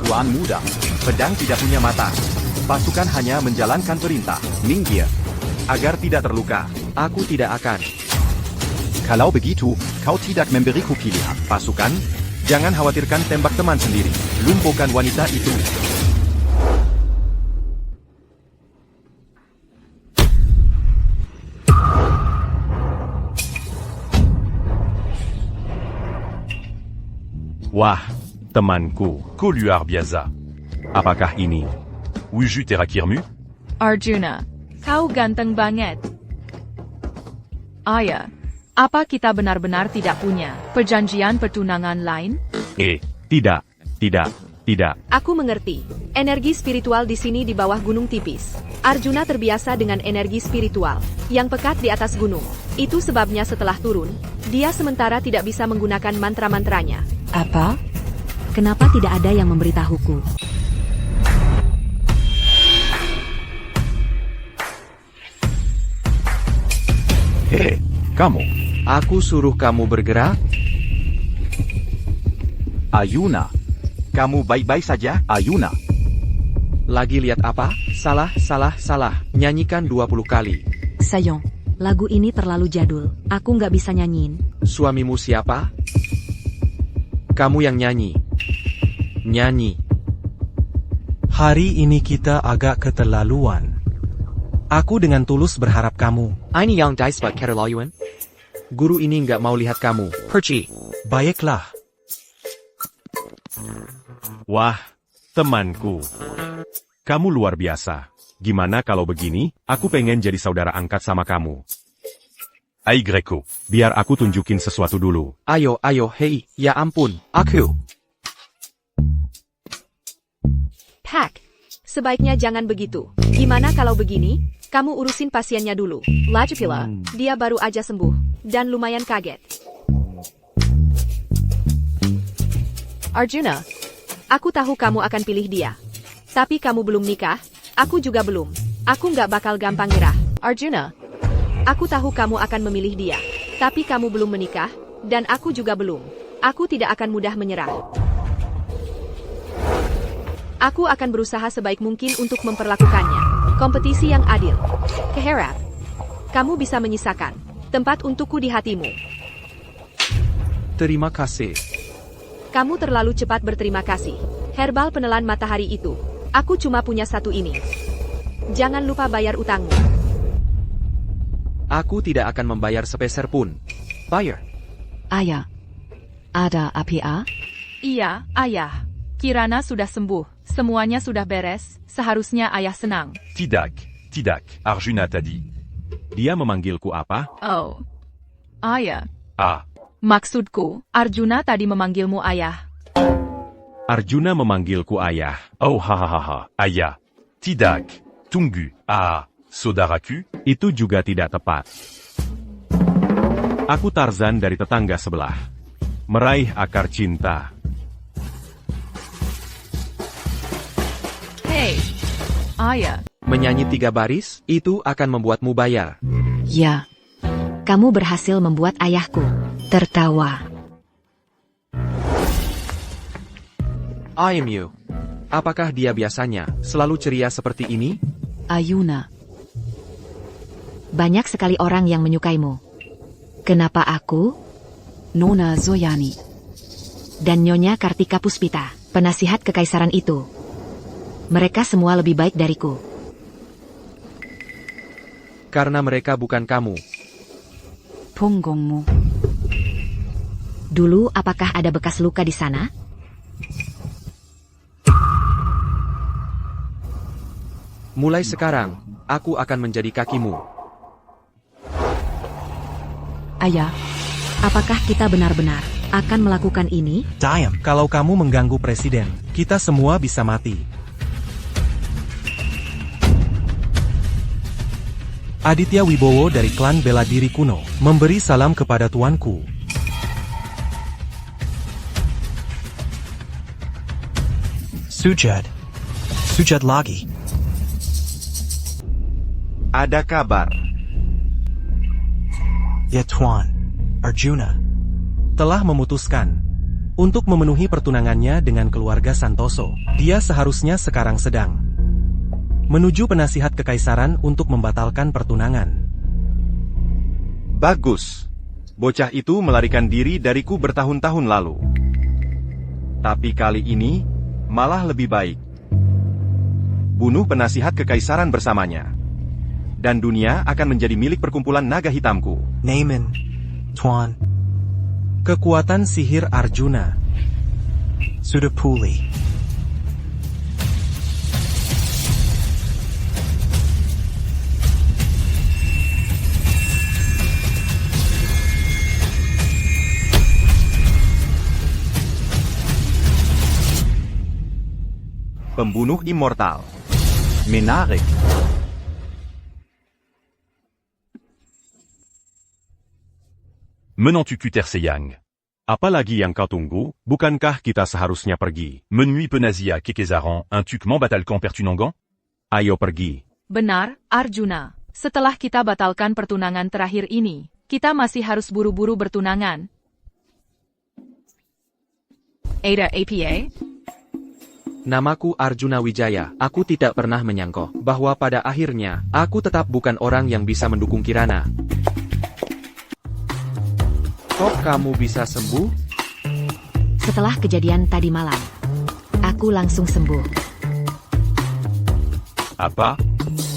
Tuan Muda. Pedang tidak punya mata. Pasukan hanya menjalankan perintah. Minggir. Agar tidak terluka. Aku tidak akan. Kalau begitu, kau tidak memberiku pilihan. Pasukan, jangan khawatirkan tembak teman sendiri. Lumpuhkan wanita itu. Wah, temanku. Koluar Biaza. Apakah ini? Wuju Terakirmu. Arjuna, kau ganteng banget. Ayah, apa kita benar-benar tidak punya perjanjian pertunangan lain? Tidak. Aku mengerti. Energi spiritual di sini di bawah gunung tipis. Arjuna terbiasa dengan energi spiritual yang pekat di atas gunung. Itu sebabnya setelah turun, dia sementara tidak bisa menggunakan mantra-mantranya. Apa? Kenapa tidak ada yang memberitahuku? Hei, kamu. Aku suruh kamu bergerak? Ayuna. Kamu baik-baik saja? Ayuna. Lagi lihat apa? Salah. Nyanyikan 20 kali. Sayang. Lagu ini terlalu jadul. Aku nggak bisa nyanyiin. Suamimu siapa? Kamu yang nyanyi. Nyanyi. Hari ini kita agak keterlaluan. Aku dengan tulus berharap kamu. Ini yang disebut keterlaluan. Guru ini nggak mau lihat kamu. Perci. Baiklah. Wah, temanku. Kamu luar biasa. Gimana kalau begini, aku pengen jadi saudara angkat sama kamu. Ai Greco. Biar aku tunjukin sesuatu dulu. Ayo, hei, ya ampun, aku. Pak, sebaiknya jangan begitu. Gimana kalau begini? Kamu urusin pasiennya dulu. Lagi pula, dia baru aja sembuh, dan lumayan kaget. Arjuna, aku tahu kamu akan pilih dia. Tapi kamu belum nikah, aku juga belum. Aku nggak bakal gampang nyerah. Arjuna, aku tahu kamu akan memilih dia. Tapi kamu belum menikah, dan aku juga belum. Aku tidak akan mudah menyerah. Aku akan berusaha sebaik mungkin untuk memperlakukannya. Kompetisi yang adil. Keharap, kamu bisa menyisakan tempat untukku di hatimu. Terima kasih. Kamu terlalu cepat berterima kasih. Herbal penelan matahari itu. Aku cuma punya satu ini. Jangan lupa bayar utangmu. Aku tidak akan membayar sepeser pun. Bayar. Aya. Ada apa? Iya, ayah. Kirana sudah sembuh. Semuanya sudah beres. Seharusnya ayah senang. Tidak, Arjuna t'a dit. Dia memanggilku apa? Oh. Ayah. Ah, Maksudku, Arjuna tadi memanggilmu ayah. Arjuna memanggilku ayah. oh hahaha, ayah. Tidak, tunggu, ah, saudaraku? Itu juga tidak tepat. Aku Tarzan dari tetangga sebelah. Meraih akar cinta. Hei, ayah. Menyanyi 3 baris, itu akan membuatmu bayar. Ya. Kamu berhasil membuat ayahku tertawa. I am you. Apakah dia biasanya selalu ceria seperti ini? Ayuna. Banyak sekali orang yang menyukaimu. Kenapa aku? Nona Zoyani. Dan Nyonya Kartika Puspita, penasihat kekaisaran itu. Mereka semua lebih baik dariku. Karena mereka bukan kamu. Punggungmu. Dulu apakah ada bekas luka di sana? Mulai sekarang, aku akan menjadi kakimu. Ayah. Apakah kita benar-benar akan melakukan ini? Diam, kalau kamu mengganggu presiden, kita semua bisa mati. Aditya Wibowo dari klan Bela Diri Kuno memberi salam kepada tuanku. Sujad lagi. Ada kabar. Ya Tuan, Arjuna telah memutuskan untuk memenuhi pertunangannya dengan keluarga Santoso. Dia seharusnya sekarang sedang menuju penasihat kekaisaran untuk membatalkan pertunangan. Bagus. Bocah itu melarikan diri dariku bertahun-tahun lalu. Tapi kali ini, malah lebih baik. Bunuh penasihat kekaisaran bersamanya. Dan dunia akan menjadi milik perkumpulan naga hitamku. Naaman, Tuan. Kekuatan sihir Arjuna sudah pulih. Pembunuh immortal. Menarik. Menant tu Terseyang. Apalagi yang kau tunggu, bukankah kita seharusnya pergi? Menui Penazia Kekezaran, un tuk batalkan pertunangan? Ayo pergi. Benar, Arjuna. Setelah kita batalkan pertunangan terakhir ini, kita masih harus buru-buru bertunangan. Ada APA? Namaku Arjuna Wijaya. Aku tidak pernah menyangka bahwa pada akhirnya, aku tetap bukan orang yang bisa mendukung Kirana. Kok kamu bisa sembuh? Setelah kejadian tadi malam, aku langsung sembuh. Apa?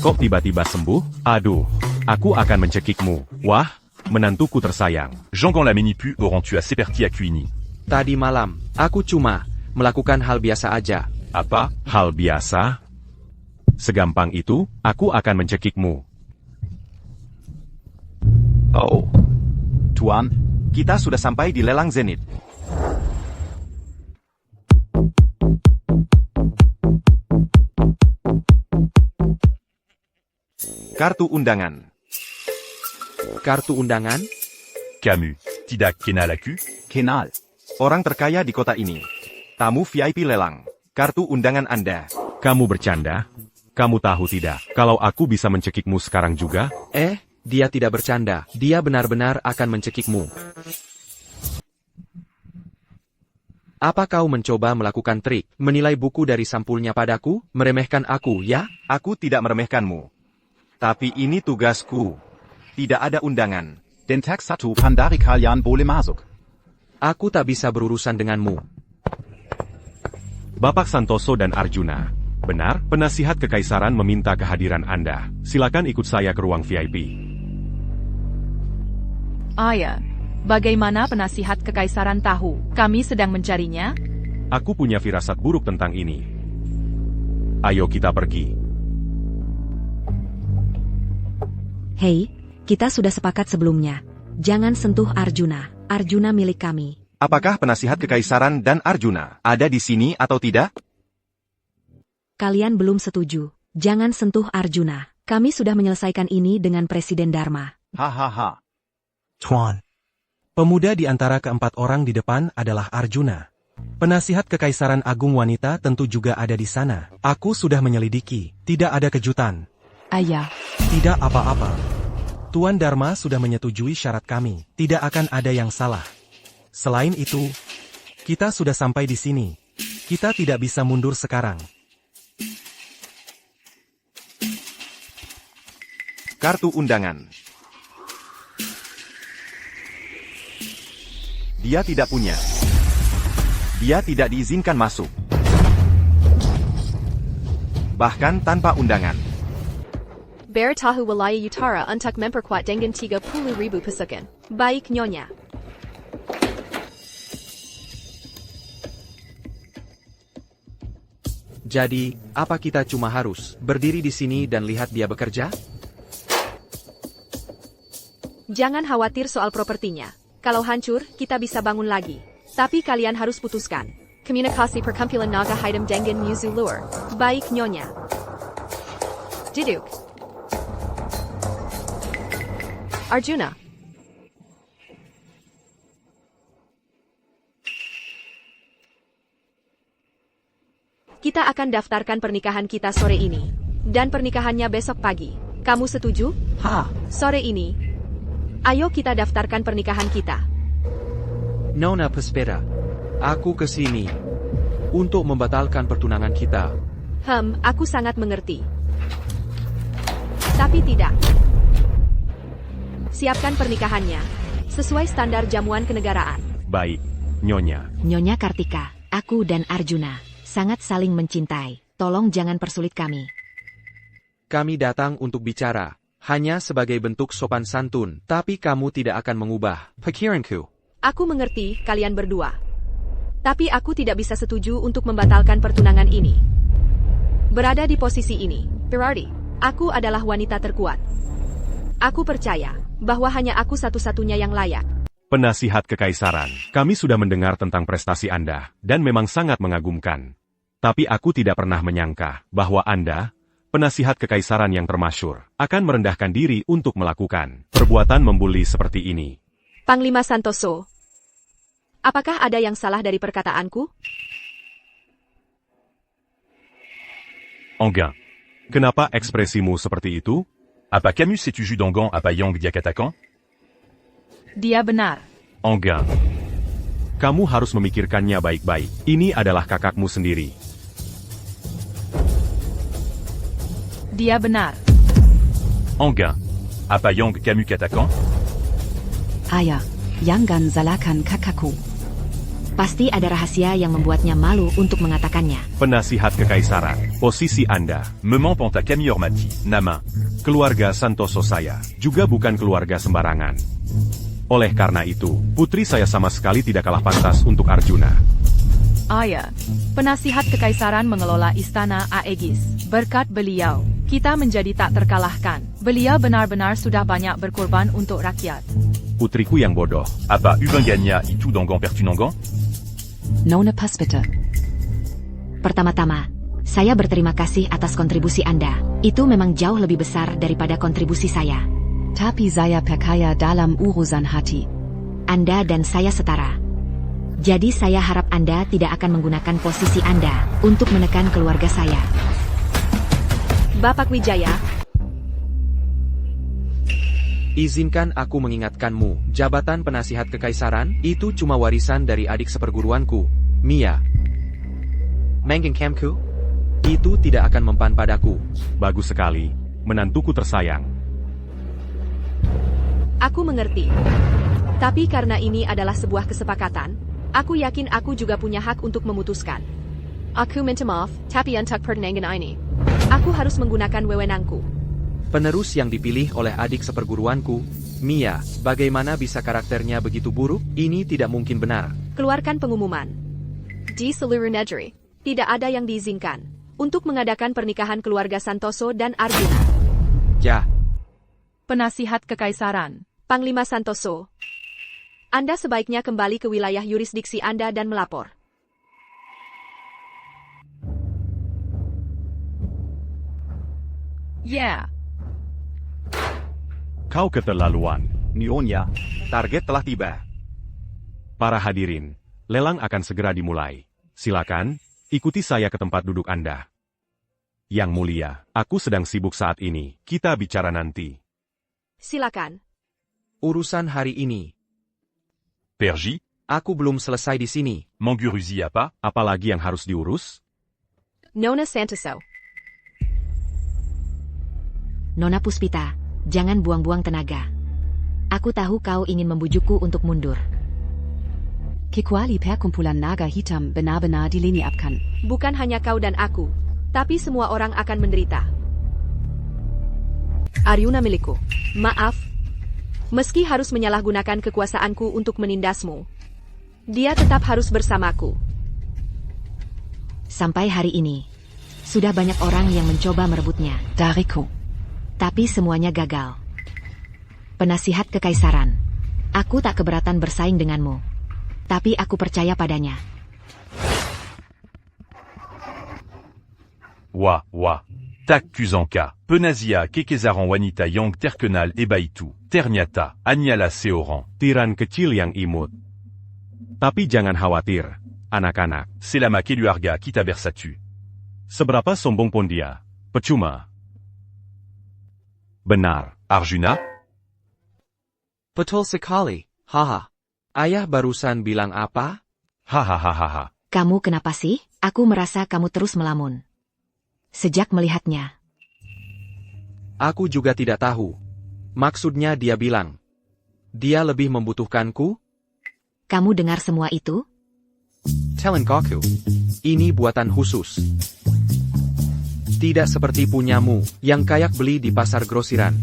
Kok tiba-tiba sembuh? Aduh, aku akan mencekikmu. Wah, menantuku tersayang. Jangan la menipu auront tu as seperti akuini. Tadi malam, aku cuma melakukan hal biasa aja. Apa? Hal biasa? Segampang itu, aku akan mencekikmu. Oh. Tuan, Kita sudah sampai di lelang Zenit. Kartu undangan. Kartu undangan? Camus, tidak kenal aku? Kenal. Orang terkaya di kota ini. Tamu VIP lelang. Kartu undangan Anda. Kamu bercanda? Kamu tahu tidak, kalau aku bisa mencekikmu sekarang juga? Dia tidak bercanda. Dia benar-benar akan mencekikmu. Apa kau mencoba melakukan trik, menilai buku dari sampulnya padaku, meremehkan aku, ya? Aku tidak meremehkanmu. Tapi ini tugasku. Tidak ada undangan. Den tag satu pandari kalian boleh masuk. Aku tak bisa berurusan denganmu. Bapak Santoso dan Arjuna. Benar, penasihat kekaisaran meminta kehadiran Anda. Silakan ikut saya ke ruang VIP. Ayah, Bagaimana penasihat kekaisaran tahu? Kami sedang mencarinya? Aku punya firasat buruk tentang ini. Ayo kita pergi. Hei, kita sudah sepakat sebelumnya. Jangan sentuh Arjuna. Arjuna milik kami. Apakah penasihat kekaisaran dan Arjuna ada di sini atau tidak? Kalian belum setuju. Jangan sentuh Arjuna. Kami sudah menyelesaikan ini dengan Presiden Dharma. Hahaha. Tuan. Pemuda di antara keempat orang di depan adalah Arjuna. Penasihat Kekaisaran Agung wanita tentu juga ada di sana. Aku sudah menyelidiki. Tidak ada kejutan. Ayah. Tidak apa-apa. Tuan Dharma sudah menyetujui syarat kami. Tidak akan ada yang salah. Selain itu, kita sudah sampai di sini. Kita tidak bisa mundur sekarang. Kartu undangan. Dia tidak punya. Dia tidak diizinkan masuk. Bahkan tanpa undangan. Bear tahu wilayah utara untuk memperkuat dengan 30.000 pasukan. Baik, Nyonya. Jadi, apa kita cuma harus berdiri di sini dan lihat dia bekerja? Jangan khawatir soal propertinya. Kalau hancur, kita bisa bangun lagi. Tapi kalian harus putuskan. Komunikasi perkumpulan naga hitam dengan Muzu Lure. Baik, Nyonya. Duduk. Arjuna. Kita akan daftarkan pernikahan kita sore ini. Dan pernikahannya besok pagi. Kamu setuju? Sore ini. Ayo kita daftarkan pernikahan kita. Nona Pespera, aku ke sini untuk membatalkan pertunangan kita. Aku sangat mengerti. Tapi tidak. Siapkan pernikahannya. Sesuai standar jamuan kenegaraan. Baik, Nyonya. Nyonya Kartika, aku dan Arjuna sangat saling mencintai. Tolong jangan persulit kami. Kami datang untuk bicara. Hanya sebagai bentuk sopan santun, tapi kamu tidak akan mengubah pikiranku. Aku mengerti kalian berdua. Tapi aku tidak bisa setuju untuk membatalkan pertunangan ini. Berada di posisi ini, berarti aku adalah wanita terkuat. Aku percaya bahwa hanya aku satu-satunya yang layak. Penasihat Kekaisaran, kami sudah mendengar tentang prestasi Anda, dan memang sangat mengagumkan. Tapi aku tidak pernah menyangka bahwa Anda, penasihat kekaisaran yang termasyur, akan merendahkan diri untuk melakukan perbuatan membuli seperti ini. Panglima Santoso, apakah ada yang salah dari perkataanku? Enggak. Kenapa ekspresimu seperti itu? Apa Camus et tu Judangan apa Yang Diakatakan? Dia benar. Enggak. Kamu harus memikirkannya baik-baik. Ini adalah kakakmu sendiri. Dia benar. Enggak. Apa Yang Camus katakan? Ayah. Yangan zalakan kakakku. Pasti ada rahasia yang membuatnya malu untuk mengatakannya. Penasihat Kekaisaran, posisi Anda, Memang Panta Camus Hormati, Nama. keluarga Santoso saya, juga bukan keluarga sembarangan. Oleh karena itu, putri saya sama sekali tidak kalah pantas untuk Arjuna. Ayah, penasihat kekaisaran mengelola istana Aegis. Berkat beliau, kita menjadi tak terkalahkan. Beliau benar-benar sudah banyak berkorban untuk rakyat. Putriku yang bodoh. Apa Ubanganya itu Dangan Pertunangan? Nona Paspeta. Pertama-tama, saya berterima kasih atas kontribusi Anda. Itu memang jauh lebih besar daripada kontribusi saya. Tapi saya percaya dalam urusan hati. Anda dan saya setara. Jadi saya harap Anda tidak akan menggunakan posisi Anda untuk menekan keluarga saya. Bapak Wijaya, Izinkan aku mengingatkanmu, jabatan penasihat kekaisaran itu cuma warisan dari adik seperguruanku, Mia. Menggengkamku? Itu tidak akan mempan padaku. Bagus sekali, menantuku tersayang. aku mengerti. Tapi karena ini adalah sebuah kesepakatan, aku yakin aku juga punya hak untuk memutuskan. Aku minta maaf, tapi untuk pertunangan ini, aku harus menggunakan wewenangku. Penerus yang dipilih oleh adik seperguruanku, Mia, bagaimana bisa karakternya begitu buruk? Ini tidak mungkin benar. Keluarkan pengumuman. Di seluruh negeri, tidak ada yang diizinkan untuk mengadakan pernikahan keluarga Santoso dan Arjuna. Ya, Penasihat Kekaisaran. Panglima Santoso, Anda sebaiknya kembali ke wilayah yurisdiksi Anda dan melapor. Yeah. Kau keterlaluan. Nyonya. Target telah tiba. Para hadirin, lelang akan segera dimulai. Silakan, ikuti saya ke tempat duduk Anda. Yang mulia, aku sedang sibuk saat ini. Kita bicara nanti. Silakan. urusan hari ini. Perji, Aku belum selesai di sini. Manguruzi apa? Apalagi yang harus diurus? Nona Santoso. Nona Puspita, jangan buang-buang tenaga. Aku tahu kau ingin membujukku untuk mundur. Kekuali perkumpulan naga hitam benar-benar diliniapkan. Bukan hanya kau dan aku, tapi semua orang akan menderita. Arjuna milikku. Maaf. Meski harus menyalahgunakan kekuasaanku untuk menindasmu, dia tetap harus bersamaku. Sampai hari ini, sudah banyak orang yang mencoba merebutnya. Dariku. Tapi semuanya gagal. Penasihat Kekaisaran, aku tak keberatan bersaing denganmu. Tapi aku percaya padanya. Wa. Tak Kuzanka, Penazia, Kekezaran Wanita Yang Terkenal Ebaitu, Ternyata, Anyala Seoran. Tiran kecil yang imut. Tapi jangan khawatir, anak-anak. C'est la Makeluarga qui t'abersatu. Seberapa sombong pun dia, percuma. Benar. Arjuna? Betul sekali. Haha. Ayah barusan bilang apa? Hahaha. Kamu kenapa sih? Aku merasa kamu terus melamun. Sejak melihatnya. Aku juga tidak tahu. Maksudnya dia bilang, dia lebih membutuhkanku? Kamu dengar semua itu? Telenkoku. Ini buatan khusus. Tidak seperti punyamu, yang kayak beli di pasar grosiran.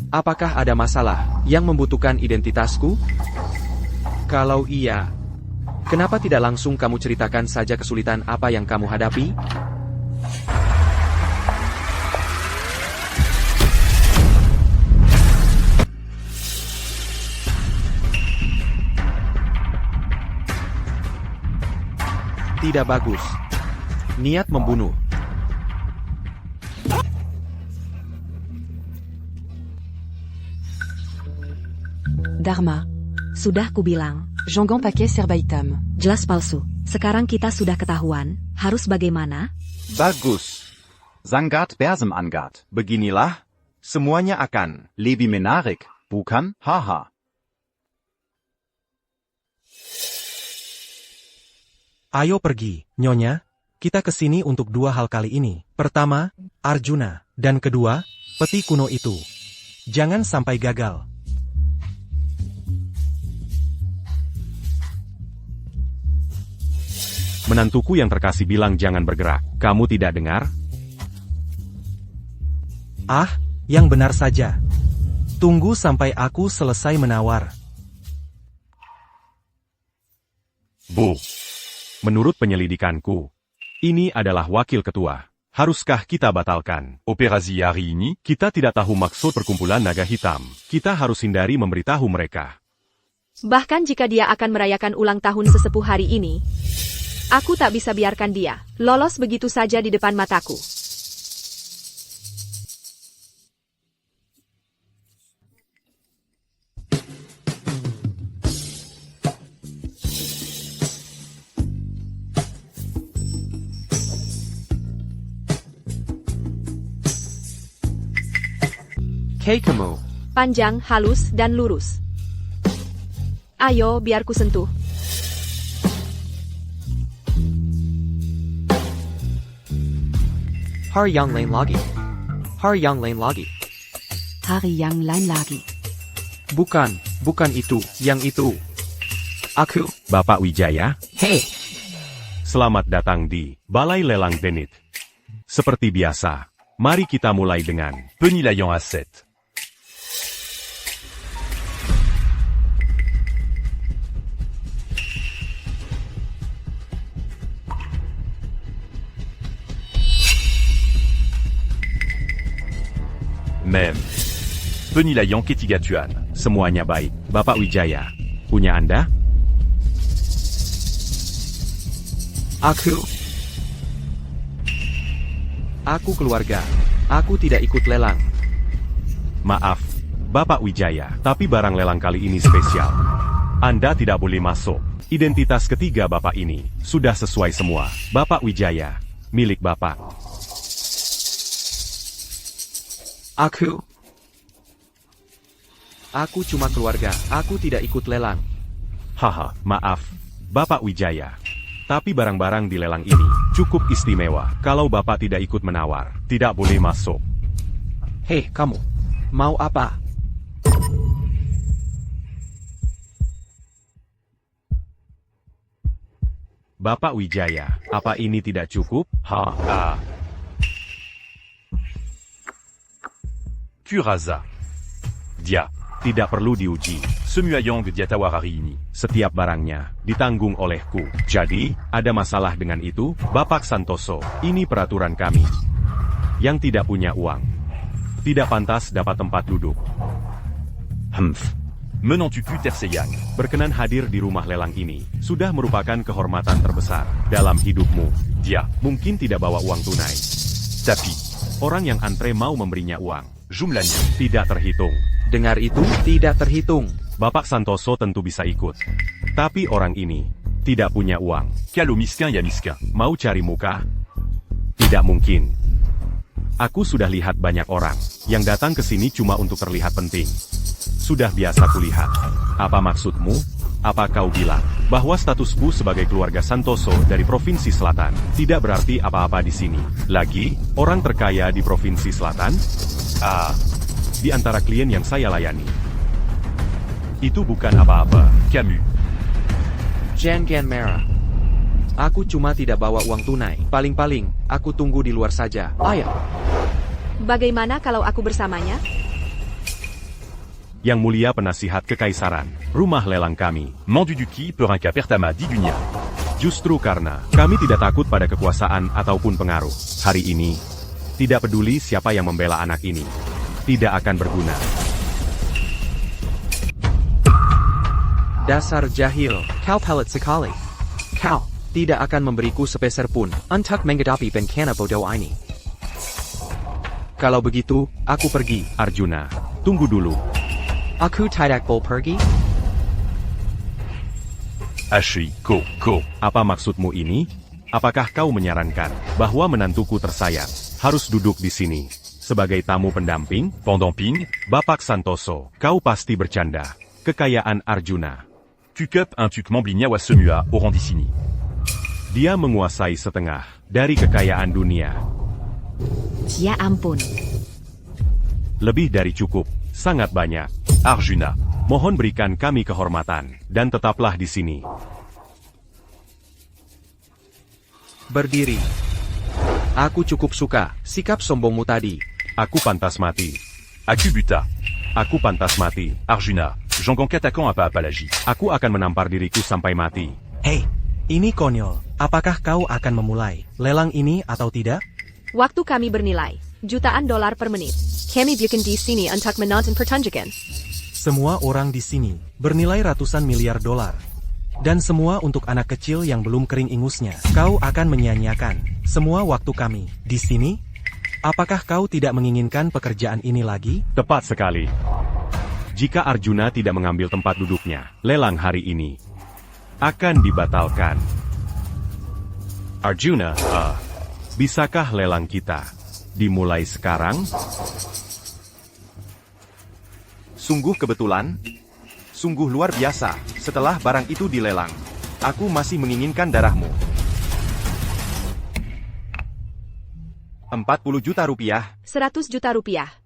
Apakah ada masalah yang membutuhkan identitasku? Kalau iya, kenapa tidak langsung kamu ceritakan saja kesulitan apa yang kamu hadapi? Tidak bagus. Niat membunuh. Dharma. Sudah kubilang, Jangan pakai serba hitam. jelas palsu. Sekarang kita sudah ketahuan, harus bagaimana? Bagus. Zangat Bersem Angat. Beginilah, semuanya akan. Levi Menarik. Bukan, haha. Ayo pergi, Nyonya. Kita kesini untuk dua hal kali ini. Pertama, Arjuna. Dan kedua, peti kuno itu. Jangan sampai gagal. Menantuku yang terkasih bilang jangan bergerak. Kamu tidak dengar? Ah, yang benar saja. Tunggu sampai aku selesai menawar. Bu. Menurut penyelidikanku, ini adalah wakil ketua. Haruskah kita batalkan? Operasi hari ini? Kita tidak tahu maksud perkumpulan naga hitam. Kita harus hindari memberitahu mereka. Bahkan jika dia akan merayakan ulang tahun sesepuh hari ini, aku tak bisa biarkan dia lolos begitu saja di depan mataku. Keikamu. Panjang, halus, dan lurus. Ayo, biar ku sentuh. Har yang lain lagi. Har yang lain lagi. Hari yang lain lagi. Bukan itu, yang itu. Aku. Bapak Wijaya, Hei. selamat datang di Balai Lelang Zenith. Seperti biasa, mari kita mulai dengan Penilaian aset. Même. Penilaian Ketigatuan. Semuanya baik. Bapak Wijaya, punya Anda? Aku keluarga. Aku tidak ikut lelang. Maaf, Bapak Wijaya, tapi barang lelang kali ini spesial. Anda tidak boleh masuk. Identitas ketiga Bapak ini sudah sesuai semua. Bapak Wijaya, milik Bapak. Aku cuma keluarga. Aku tidak ikut lelang. Haha, maaf, Bapak Wijaya. Tapi barang-barang di lelang ini cukup istimewa. Kalau Bapak tidak ikut menawar, tidak boleh masuk. Hei, kamu. Mau apa? Bapak Wijaya, apa ini tidak cukup? Kurasa. Dia. Tidak perlu diuji. Semuyayang Diatawar hari ini. Setiap barangnya ditanggung olehku. Jadi, ada masalah dengan itu, Bapak Santoso. Ini peraturan kami. Yang tidak punya uang tidak pantas dapat tempat duduk. Menantu Terseyang. Berkenan hadir di rumah lelang ini sudah merupakan kehormatan terbesar dalam hidupmu. Dia mungkin tidak bawa uang tunai, tapi orang yang antre mau memberinya uang. Jumlahnya Tidak terhitung. Dengar itu, tidak terhitung. Bapak Santoso tentu bisa ikut. Tapi orang ini tidak punya uang. Kalau miskin ya miskin. Mau cari muka? Tidak mungkin. Aku sudah lihat banyak orang yang datang ke sini cuma untuk terlihat penting. Sudah biasa kulihat. Apa maksudmu? Apa kau bilang bahwa statusku sebagai keluarga Santoso dari Provinsi Selatan tidak berarti apa-apa di sini? Lagi, orang terkaya di Provinsi Selatan? Di antara klien yang saya layani. Itu bukan apa-apa. Camus. Jangan merah. Aku cuma tidak bawa uang tunai. Paling-paling, aku tunggu di luar saja. Ayo. Bagaimana kalau aku bersamanya? Yang mulia penasihat kekaisaran, rumah lelang kami. Manduduki Peranka Pertama di dunia. Justru karena kami tidak takut pada kekuasaan ataupun pengaruh. Hari ini, tidak peduli siapa yang membela anak ini. Tidak akan berguna. Dasar jahil. Kau pelit sekali. Kau tidak akan memberiku sepeser pun untuk menghadapi bencana bodoh ini. Kalau begitu, aku pergi. Arjuna, tunggu dulu. Aku tidak boleh pergi. Ashi, ko. Apa maksudmu ini? Apakah kau menyarankan bahwa menantuku tersayang harus duduk di sini sebagai tamu pendamping? Pendamping? Bapak Santoso, kau pasti bercanda. Kekayaan Arjuna. Tukup Tuk Mamblinya Semua orang di sini. Dia menguasai setengah dari kekayaan dunia. Ya ampun. Lebih dari cukup, sangat banyak. Arjuna. Mohon berikan kami kehormatan, dan tetaplah di sini. Berdiri. Aku cukup suka sikap sombongmu tadi. Aku pantas mati. Akubuta. Aku pantas mati. Arjuna. Jangan katakan apa-apa lagi. Aku akan menampar diriku sampai mati. Hei, ini konyol. Apakah kau akan memulai lelang ini atau tidak? Waktu kami bernilai jutaan dolar per menit. Kami bikin di sini untuk menonton pertunjukan. Semua orang di sini bernilai ratusan miliar dolar. Dan semua untuk anak kecil yang belum kering ingusnya. Kau akan menyia-nyiakan semua waktu kami di sini? Apakah kau tidak menginginkan pekerjaan ini lagi? Tepat sekali. Jika Arjuna tidak mengambil tempat duduknya, lelang hari ini akan dibatalkan. Arjuna, bisakah lelang kita dimulai sekarang? Sungguh kebetulan. Sungguh luar biasa. Setelah barang itu dilelang, aku masih menginginkan darahmu. 40 juta rupiah. 100 juta rupiah.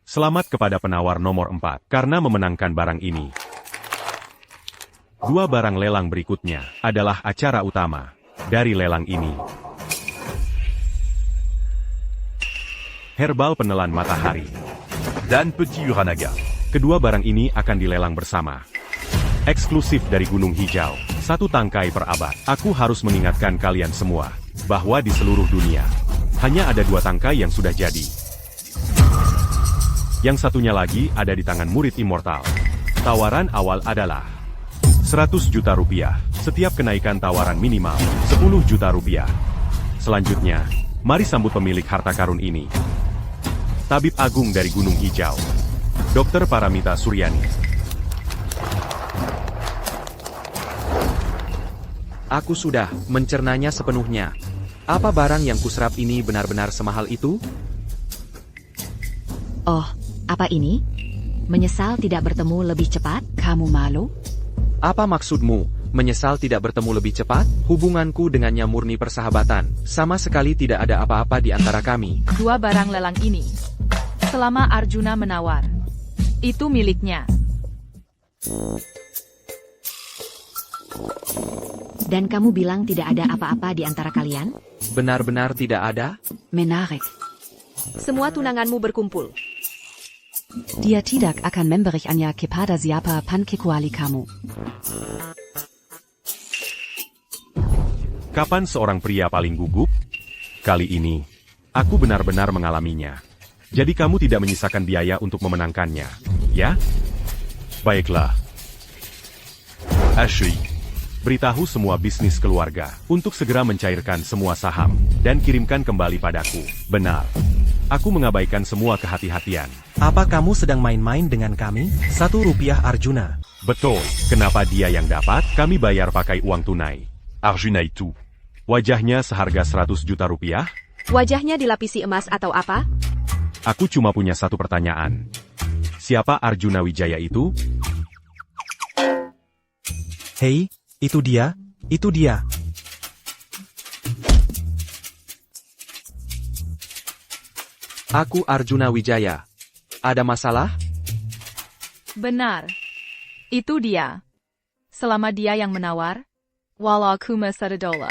Selamat kepada penawar nomor 4 karena memenangkan barang ini. Dua barang lelang berikutnya adalah acara utama dari lelang ini. herbal penelan matahari. Dan Petit Uranaga. Kedua barang ini akan dilelang bersama. Eksklusif dari Gunung Hijau, 1 tangkai per abad. Aku harus mengingatkan kalian semua, bahwa di seluruh dunia, hanya ada 2 tangkai yang sudah jadi. Yang satunya lagi ada di tangan murid immortal. Tawaran awal adalah 100 juta rupiah. Setiap kenaikan tawaran minimal 10 juta rupiah. Selanjutnya, mari sambut pemilik harta karun ini. Tabib Agung dari Gunung Hijau, Dr. Paramita Suryani. Aku sudah mencernanya sepenuhnya. Apa barang yang kuserap ini benar-benar semahal itu? Oh, apa ini? Menyesal tidak bertemu lebih cepat? Kamu malu? Apa maksudmu? Menyesal tidak bertemu lebih cepat? Hubunganku dengannya murni persahabatan. Sama sekali tidak ada apa-apa di antara kami. 2 barang lelang ini. Selama Arjuna menawar. Itu miliknya. Dan kamu bilang tidak ada apa-apa di antara kalian? Benar-benar tidak ada? Menarik. Semua tunanganmu berkumpul. Dia tidak akan memberikannya kepada siapa pun kecuali kamu. Kapan seorang pria paling gugup? Kali ini, aku benar-benar mengalaminya. Jadi kamu tidak menyisakan biaya untuk memenangkannya, ya? Baiklah. HEI. Beritahu semua bisnis keluarga untuk segera mencairkan semua saham dan kirimkan kembali padaku. Benar. Aku mengabaikan semua kehati-hatian. Apa kamu sedang main-main dengan kami? 1 rupiah Arjuna. Betul. Kenapa dia yang dapat? Kami bayar pakai uang tunai. Arjuna itu. Wajahnya seharga 100 juta rupiah? Wajahnya dilapisi emas atau apa? Aku cuma punya 1 pertanyaan. Siapa Arjuna Wijaya itu? Hei, itu dia, itu dia. Aku Arjuna Wijaya. Ada masalah? Benar. Itu dia. Selama dia yang menawar, Walakuma Sadadola.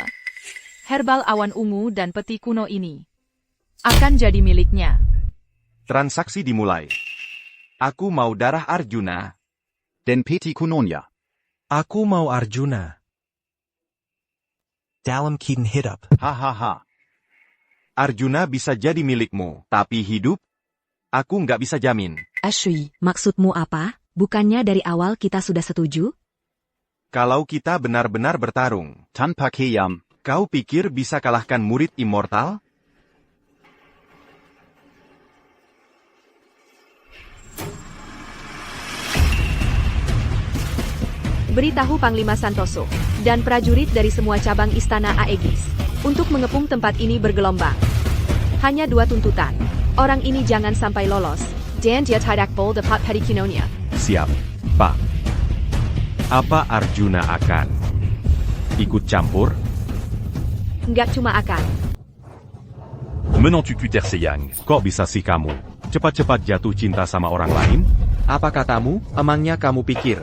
Herbal awan ungu dan peti kuno ini akan jadi miliknya. Transaksi dimulai. Aku mau darah Arjuna. Den Peti Kunonya. Aku mau Arjuna. Dalam Keaton Hidup. Hahaha. Arjuna bisa jadi milikmu, tapi hidup? Aku nggak bisa jamin. HEI. Maksudmu apa? Bukannya dari awal kita sudah setuju? Kalau kita benar-benar bertarung, Tanpa Keyam. kau pikir bisa kalahkan murid immortal? Beritahu Panglima Santoso dan prajurit dari semua cabang istana Aegis untuk mengepung tempat ini bergelombang. Hanya 2 tuntutan. Orang ini jangan sampai lolos. Dan dia tidak boleh dapat Perikinonya. Siap, Pak. Apa Arjuna akan ikut campur? Nggak cuma akan. Menant tu Terseyang. Kok bisa sih kamu cepat-cepat jatuh cinta sama orang lain? Apa katamu? Emangnya kamu pikir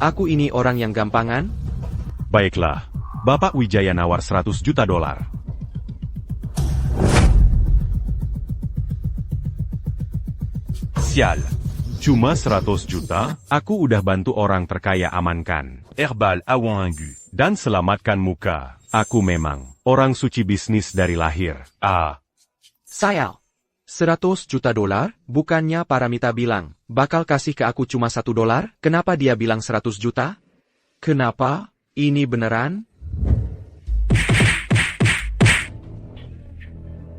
aku ini orang yang gampangan? Baiklah, Bapak Wijaya nawar 100 juta dolar. Sial. Cuma 100 juta? Aku udah bantu orang terkaya amankan Herbal awan ungu. dan selamatkan muka. Aku memang orang suci bisnis dari lahir. Sayal. 100 juta dolar? Bukannya Paramita bilang, bakal kasih ke aku cuma $1? Kenapa dia bilang 100 juta? Kenapa? Ini beneran?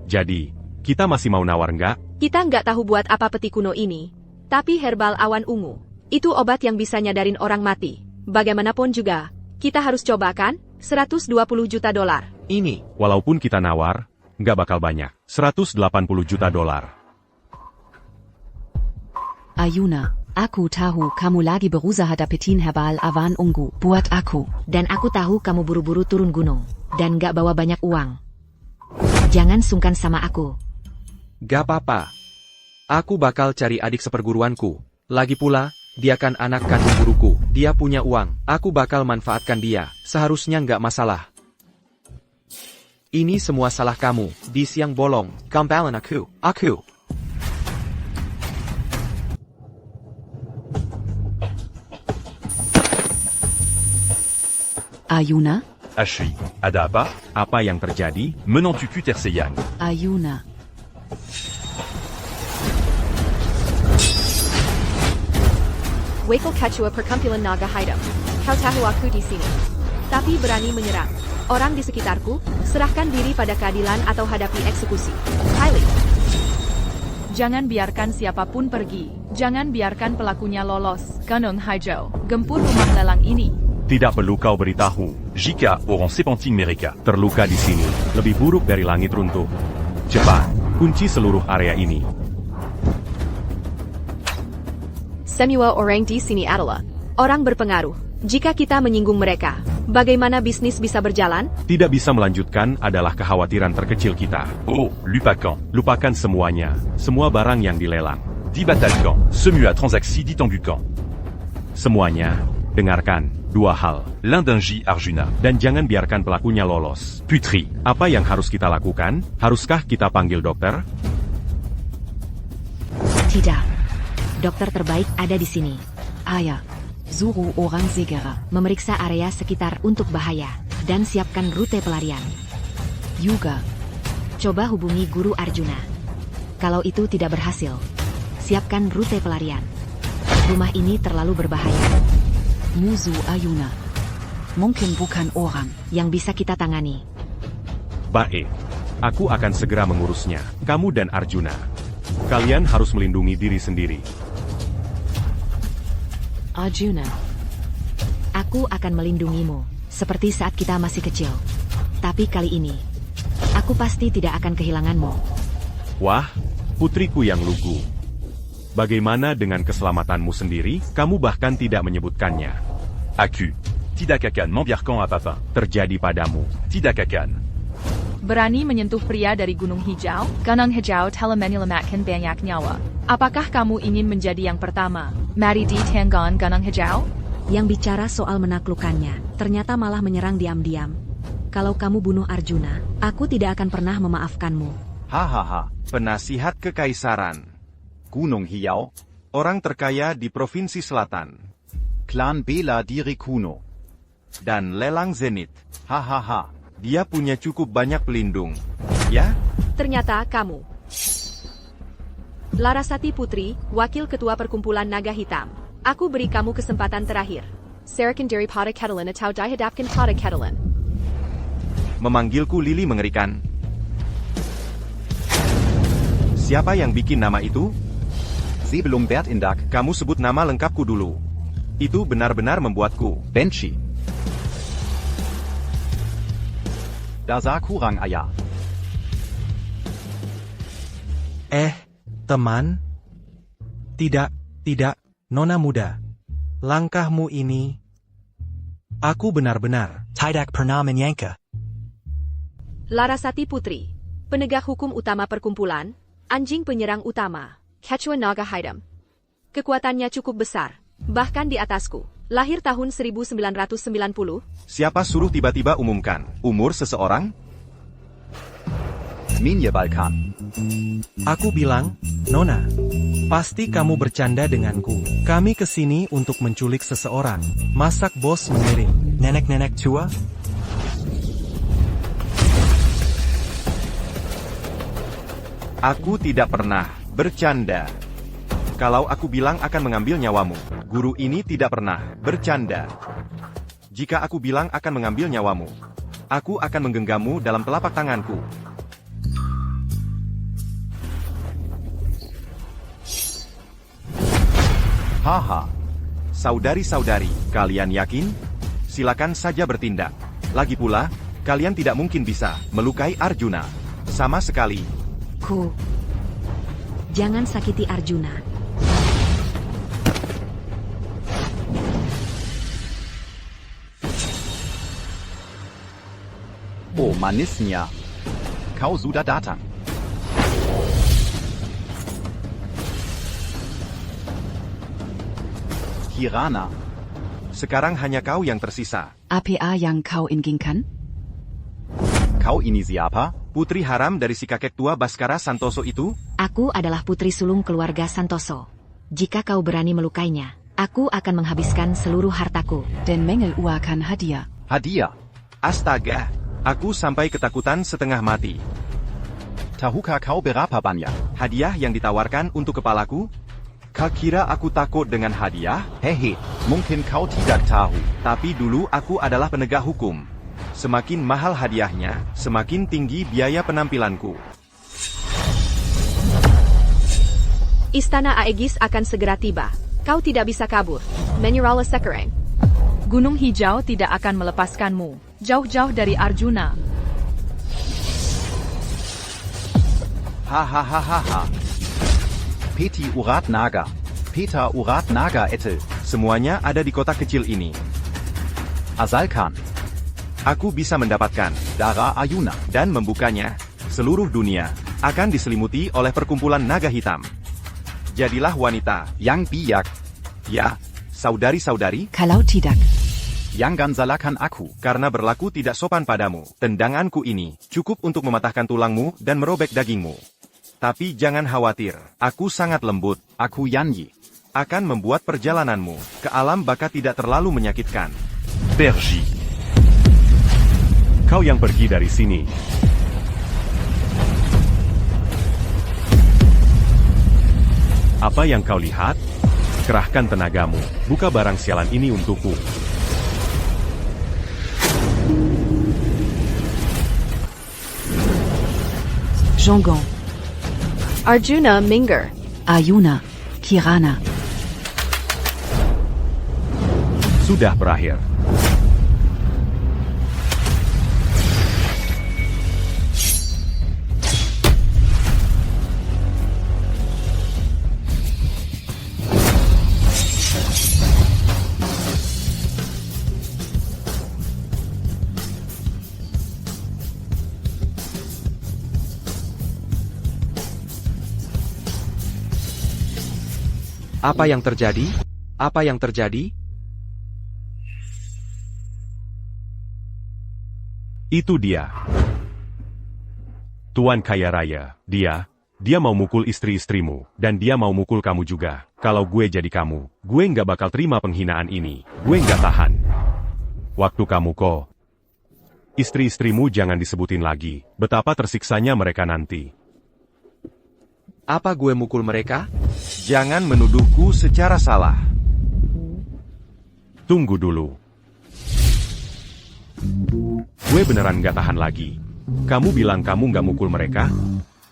Jadi, kita masih mau nawar nggak? Kita nggak tahu buat apa peti kuno ini. Tapi herbal awan ungu. Itu obat yang bisa nyadarin orang mati. Bagaimanapun juga, kita harus coba kan? 120 juta dolar. Ini. Walaupun kita nawar, nggak bakal banyak. 180 juta dolar. Ayuna, aku tahu kamu lagi berusaha dapetin herbal awan ungu buat aku. Dan aku tahu kamu buru-buru turun gunung. Dan gak bawa banyak uang. Jangan sungkan sama aku. Gak apa-apa. Aku bakal cari adik seperguruanku. Lagi pula, dia kan anak kandung guruku. Dia punya uang. Aku bakal manfaatkan dia. Seharusnya nggak masalah. Ini semua salah kamu, di siang bolong, gambalan aku. Ayuna, Ashui. Ada apa? Apa yang terjadi? Menantu ku Terseyang. Ayuna. Wakil Ketua Perkumpulan Naga Haidam. Kau tahu aku di sini. Tapi berani menyerang orang di sekitarku, serahkan diri pada keadilan atau hadapi eksekusi. Kylie. Jangan biarkan siapapun pergi. Jangan biarkan pelakunya lolos. Gunung Hijau, gempur rumah lelang ini. Tidak perlu kau beritahu. Jika orang Sepenting mereka. Terluka di sini, lebih buruk dari langit runtuh. Cepat, kunci seluruh area ini. Semua orang di sini adalah orang berpengaruh. Jika kita menyinggung mereka, bagaimana bisnis bisa berjalan? Tidak bisa melanjutkan adalah kekhawatiran terkecil kita. Oh, Lupacan. Lupakan semuanya, semua barang yang dilelang. Di Batalcan. Semua transaksi di Tangucan. Semuanya, dengarkan, dua hal. L'un d'un J Arjuna. Dan jangan biarkan pelakunya lolos. Putri. Apa yang harus kita lakukan? Haruskah kita panggil dokter? Tidak. Dokter terbaik ada di sini. Aya. Suruh orang segera. Memeriksa area sekitar untuk bahaya. Dan siapkan rute pelarian. Yuga. Coba hubungi Guru Arjuna. Kalau itu tidak berhasil, siapkan rute pelarian. Rumah ini terlalu berbahaya. Musuh Ayuna. Mungkin bukan orang yang bisa kita tangani. Baik. Aku akan segera mengurusnya. Kamu dan Arjuna. Kalian harus melindungi diri sendiri. Arjuna. Aku akan melindungimu, seperti saat kita masih kecil. Tapi kali ini, aku pasti tidak akan kehilanganmu. Wah, putriku yang lugu. Bagaimana dengan keselamatanmu sendiri? Kamu bahkan tidak menyebutkannya. Aku. Tidak akan membiarkan apa-apa terjadi padamu. Tidak akan. Berani menyentuh pria dari Gunung Hijau? Gunung Hijau telah menyelamatkan banyak nyawa. Apakah kamu ingin menjadi yang pertama? Mari di Tanggan Gunung Hijau? Yang bicara soal menaklukkannya, ternyata malah menyerang diam-diam. Kalau kamu bunuh Arjuna, aku tidak akan pernah memaafkanmu. Hahaha, penasihat kekaisaran. Gunung Hijau. Orang terkaya di Provinsi Selatan. Clan Bela Diri Kuno. Dan lelang Zenit. Hahaha, dia punya cukup banyak pelindung. Ya? Ternyata kamu. Larasati Putri, Wakil Ketua Perkumpulan Naga Hitam. Aku beri kamu kesempatan terakhir. Serahkan diri pada Ketelan atau dihadapkan pada Ketelan. Memanggilku Lili mengerikan. Siapa yang bikin nama itu? Sebelum Bertindak. Kamu sebut nama lengkapku dulu. Itu benar-benar membuatku. Benchi. Dasa kurang ayah. Teman? Tidak, Nona muda. Langkahmu ini... Aku benar-benar tidak pernah menyangka. Larasati Putri, penegak hukum utama perkumpulan, anjing penyerang utama, Ketua Naga Haidam. Kekuatannya cukup besar, bahkan di atasku. Lahir tahun 1990. Siapa suruh tiba-tiba umumkan umur seseorang? Minye Balkan. Aku bilang, Nona, pasti kamu bercanda denganku. Kami kesini untuk menculik seseorang. Masak bos mengiring nenek-nenek tua? Aku tidak pernah bercanda. Kalau aku bilang akan mengambil nyawamu, guru ini tidak pernah bercanda. Jika aku bilang akan mengambil nyawamu, aku akan menggenggammu dalam telapak tanganku. Haha. Saudari-saudari, kalian yakin? Silakan saja bertindak. Lagi pula, kalian tidak mungkin bisa melukai Arjuna. Sama sekali. Jangan sakiti Arjuna. Oh manisnya. Kau sudah datang. Kirana. Sekarang hanya kau yang tersisa. APA yang kau inginkan? kau ini siapa? Putri haram dari si kakek tua Baskara Santoso itu? Aku adalah putri sulung keluarga Santoso. Jika kau berani melukainya, aku akan menghabiskan seluruh hartaku. Den Mengel uakan hadiah. Hadiah. Astaga, aku sampai ketakutan setengah mati. Tahukah kau berapa banyak? Hadiah yang ditawarkan untuk kepalaku? Kau kira aku takut dengan hadiah? Hehe, mungkin kau tidak tahu. Tapi dulu aku adalah penegak hukum. Semakin mahal hadiahnya, semakin tinggi biaya penampilanku. Istana Aegis akan segera tiba. Kau tidak bisa kabur. Menurala Sekarang. Gunung Hijau tidak akan melepaskanmu. Jauh-jauh dari Arjuna. Hahaha. Peti Urat Naga. Peter Urat Naga Etel. Semuanya ada di kota kecil ini. Asalkan. Aku bisa mendapatkan Dara Ayuna. dan membukanya. Seluruh dunia akan diselimuti oleh perkumpulan naga hitam. Jadilah wanita. Yang biak. Ya, saudari-saudari, Kalau tidak, Jangan salahkan aku. karena berlaku tidak sopan padamu. Tendanganku ini cukup untuk mematahkan tulangmu dan merobek dagingmu. Tapi jangan khawatir, aku sangat lembut. Aku Yanyi. Akan membuat perjalananmu ke alam baka tidak terlalu menyakitkan. Bergie. Kau yang pergi dari sini. Apa yang kau lihat? Kerahkan tenagamu. Buka barang sialan ini untukku. Jongon, Arjuna Minger. Ayuna, Kirana. Sudah berakhir. Apa yang terjadi? Apa yang terjadi? Itu dia. Tuan kaya raya, dia mau mukul istri-istrimu, dan dia mau mukul kamu juga. Kalau gue jadi kamu, gue nggak bakal terima penghinaan ini. Gue nggak tahan. Waktu kamu kok. Istri-istrimu jangan disebutin lagi. Betapa tersiksanya mereka nanti. Apa gue mukul mereka? Jangan menuduhku secara salah. Tunggu dulu. Gue beneran nggak tahan lagi. Kamu bilang kamu nggak mukul mereka?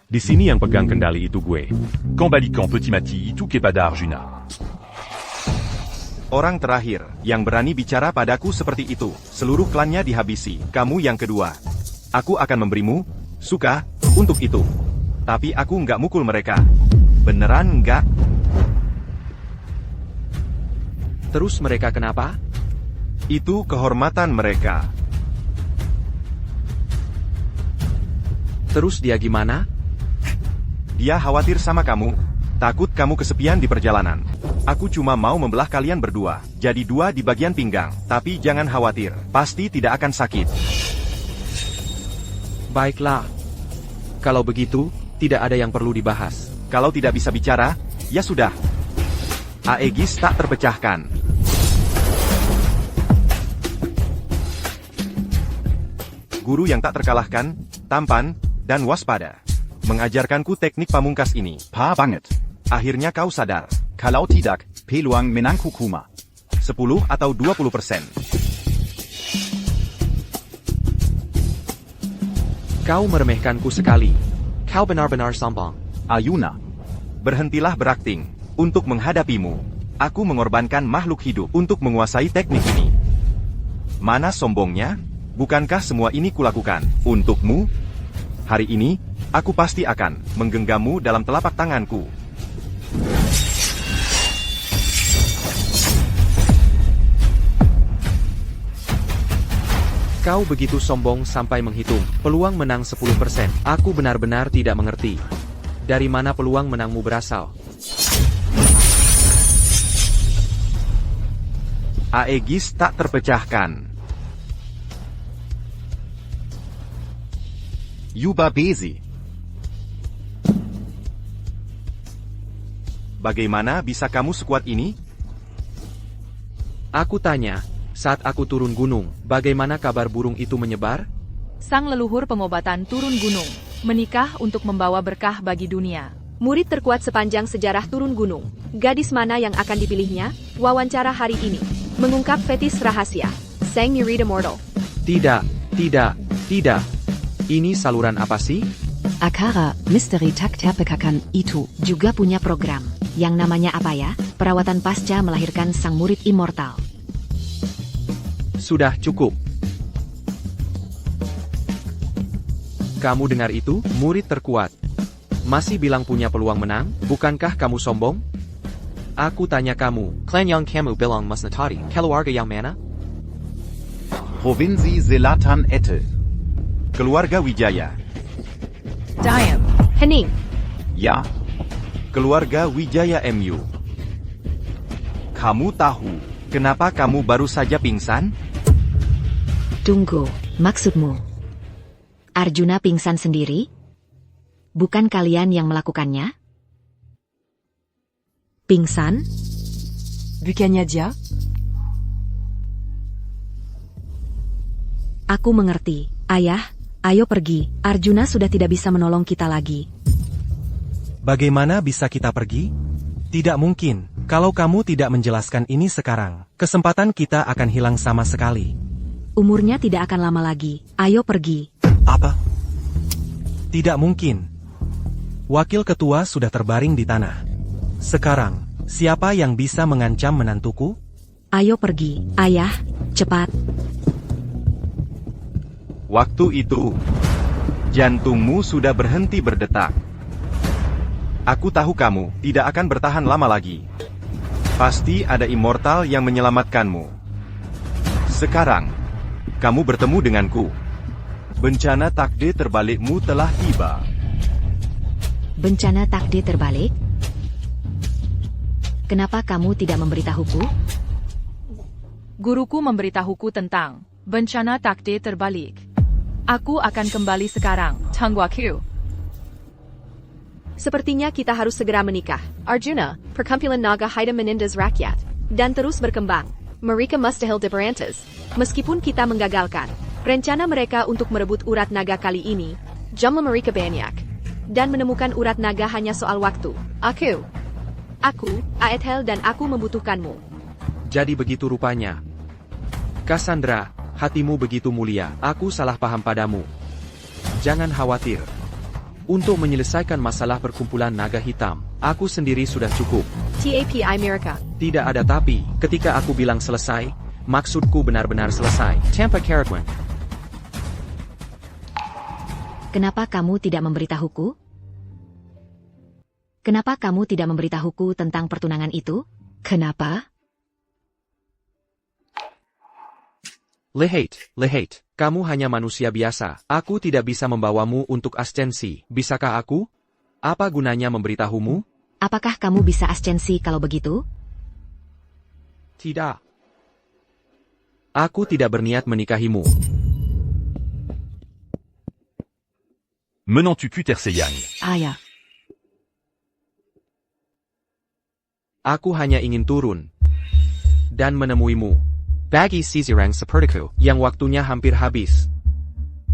Di sini yang pegang kendali itu gue. Kambalikan Petit Mati, tout kepada Arjuna. Orang terakhir yang berani bicara padaku seperti itu, seluruh klannya dihabisi. Kamu yang kedua. Aku akan memberimu suka untuk itu. Tapi aku nggak mukul mereka. Beneran nggak? Terus mereka kenapa? Itu kehormatan mereka. Terus dia gimana? Dia khawatir sama kamu. Takut kamu kesepian di perjalanan. Aku cuma mau membelah kalian berdua. Jadi dua di bagian pinggang. Tapi jangan khawatir. Pasti tidak akan sakit. Baiklah. Kalau begitu, tidak ada yang perlu dibahas. Kalau tidak bisa bicara, ya sudah. Aegis tak terpecahkan. Guru yang tak terkalahkan, tampan, dan waspada. Mengajarkanku teknik pamungkas ini. Pa banget. Akhirnya kau sadar. Kalau tidak, peluang menangku kuma. 10 atau 20%. Kau meremehkanku sekali. Kau benar-benar sombong. Ayuna. Berhentilah berakting. Untuk menghadapimu, aku mengorbankan makhluk hidup untuk menguasai teknik ini. Mana sombongnya? Bukankah semua ini kulakukan untukmu? Hari ini, aku pasti akan menggenggammu dalam telapak tanganku. Kau begitu sombong sampai menghitung peluang menang 10%. Aku benar-benar tidak mengerti. Dari mana peluang menangmu berasal? Aegis tak terpecahkan. Yuba Bezi. Bagaimana bisa kamu sekuat ini? Aku tanya, saat aku turun gunung, bagaimana kabar burung itu menyebar? Sang leluhur pengobatan turun gunung, menikah untuk membawa berkah bagi dunia. Murid terkuat sepanjang sejarah turun gunung. Gadis mana yang akan dipilihnya? Wawancara hari ini mengungkap fetis rahasia. Sang Murid Immortal. Tidak, tidak, tidak. Ini saluran apa sih? Akara, Misteri Taktapekakan itu juga punya program. Yang namanya apa ya? Perawatan pasca melahirkan sang murid immortal. Sudah cukup. Kamu dengar itu, murid terkuat? Masih bilang punya peluang menang? Bukankah kamu sombong? Aku tanya kamu, klan yang kamu bilang mas natari, keluarga yang mana? Provinsi Selatan Ete. Keluarga Wijaya. Diam. Hening. Ya. Keluarga Wijaya MU. Kamu tahu, kenapa kamu baru saja pingsan? Tunggu, maksudmu? Arjuna pingsan sendiri? Bukan kalian yang melakukannya? Pingsan? Bukannya dia? Aku mengerti. Ayah, ayo pergi. Arjuna sudah tidak bisa menolong kita lagi. Bagaimana bisa kita pergi? Tidak mungkin. Kalau kamu tidak menjelaskan ini sekarang, kesempatan kita akan hilang sama sekali. Umurnya tidak akan lama lagi. Ayo pergi. Apa? Tidak mungkin. Wakil ketua sudah terbaring di tanah. Sekarang, siapa yang bisa mengancam menantuku? Ayo pergi. Ayah, cepat. Waktu itu, jantungmu sudah berhenti berdetak. Aku tahu kamu tidak akan bertahan lama lagi. Pasti ada immortal yang menyelamatkanmu. Sekarang, kamu bertemu denganku. Bencana takdir terbalikmu telah tiba. Bencana takdir terbalik? Kenapa kamu tidak memberitahuku? Guruku memberitahuku tentang bencana takdir terbalik. Aku akan kembali sekarang, Tangwaku. Sepertinya kita harus segera menikah. Arjuna, perkumpulan naga Haida menindas rakyat. Dan terus berkembang. Mereka mustahil diberantas. Meskipun kita menggagalkan rencana mereka untuk merebut urat naga kali ini, jumlah mereka banyak. Dan menemukan urat naga hanya soal waktu. Aku, Aethel dan aku membutuhkanmu. Jadi begitu rupanya. Cassandra, hatimu begitu mulia, aku salah paham padamu. Jangan khawatir. Untuk menyelesaikan masalah perkumpulan naga hitam, aku sendiri sudah cukup. TAPI mereka. Tidak ada tapi, ketika aku bilang selesai, maksudku benar-benar selesai. Tampa Karatwan. Kenapa kamu tidak memberitahuku? Kenapa kamu tidak memberitahuku tentang pertunangan itu? Kenapa? Lehate, kamu hanya manusia biasa. Aku tidak bisa membawamu untuk ascensi. Bisakah aku? Apa gunanya memberitahumu? Apakah kamu bisa ascensi kalau begitu? Tidak. Aku tidak berniat menikahimu. Menant tu Terseyang. Aya. Aku hanya ingin turun dan menemuimu. Bagi Sizirang sepertiku, yang waktunya hampir habis.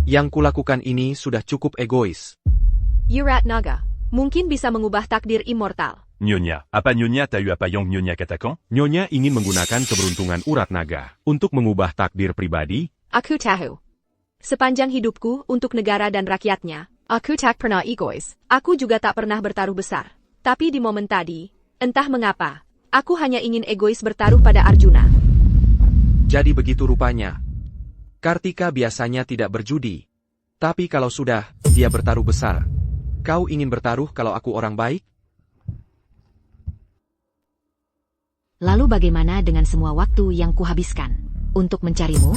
Yang kulakukan ini sudah cukup egois. Urat naga, mungkin bisa mengubah takdir immortal. Nyonya, apa Nyonya tahu apa yang Nyonya katakan? Nyonya ingin menggunakan keberuntungan urat naga untuk mengubah takdir pribadi. Aku tahu. Sepanjang hidupku untuk negara dan rakyatnya, aku tak pernah egois. Aku juga tak pernah bertaruh besar. Tapi di momen tadi, entah mengapa, aku hanya ingin egois bertaruh pada Arjuna. Jadi begitu rupanya. Kartika biasanya tidak berjudi. Tapi kalau sudah, dia bertaruh besar. Kau ingin bertaruh kalau aku orang baik? Lalu bagaimana dengan semua waktu yang kuhabiskan untuk mencarimu?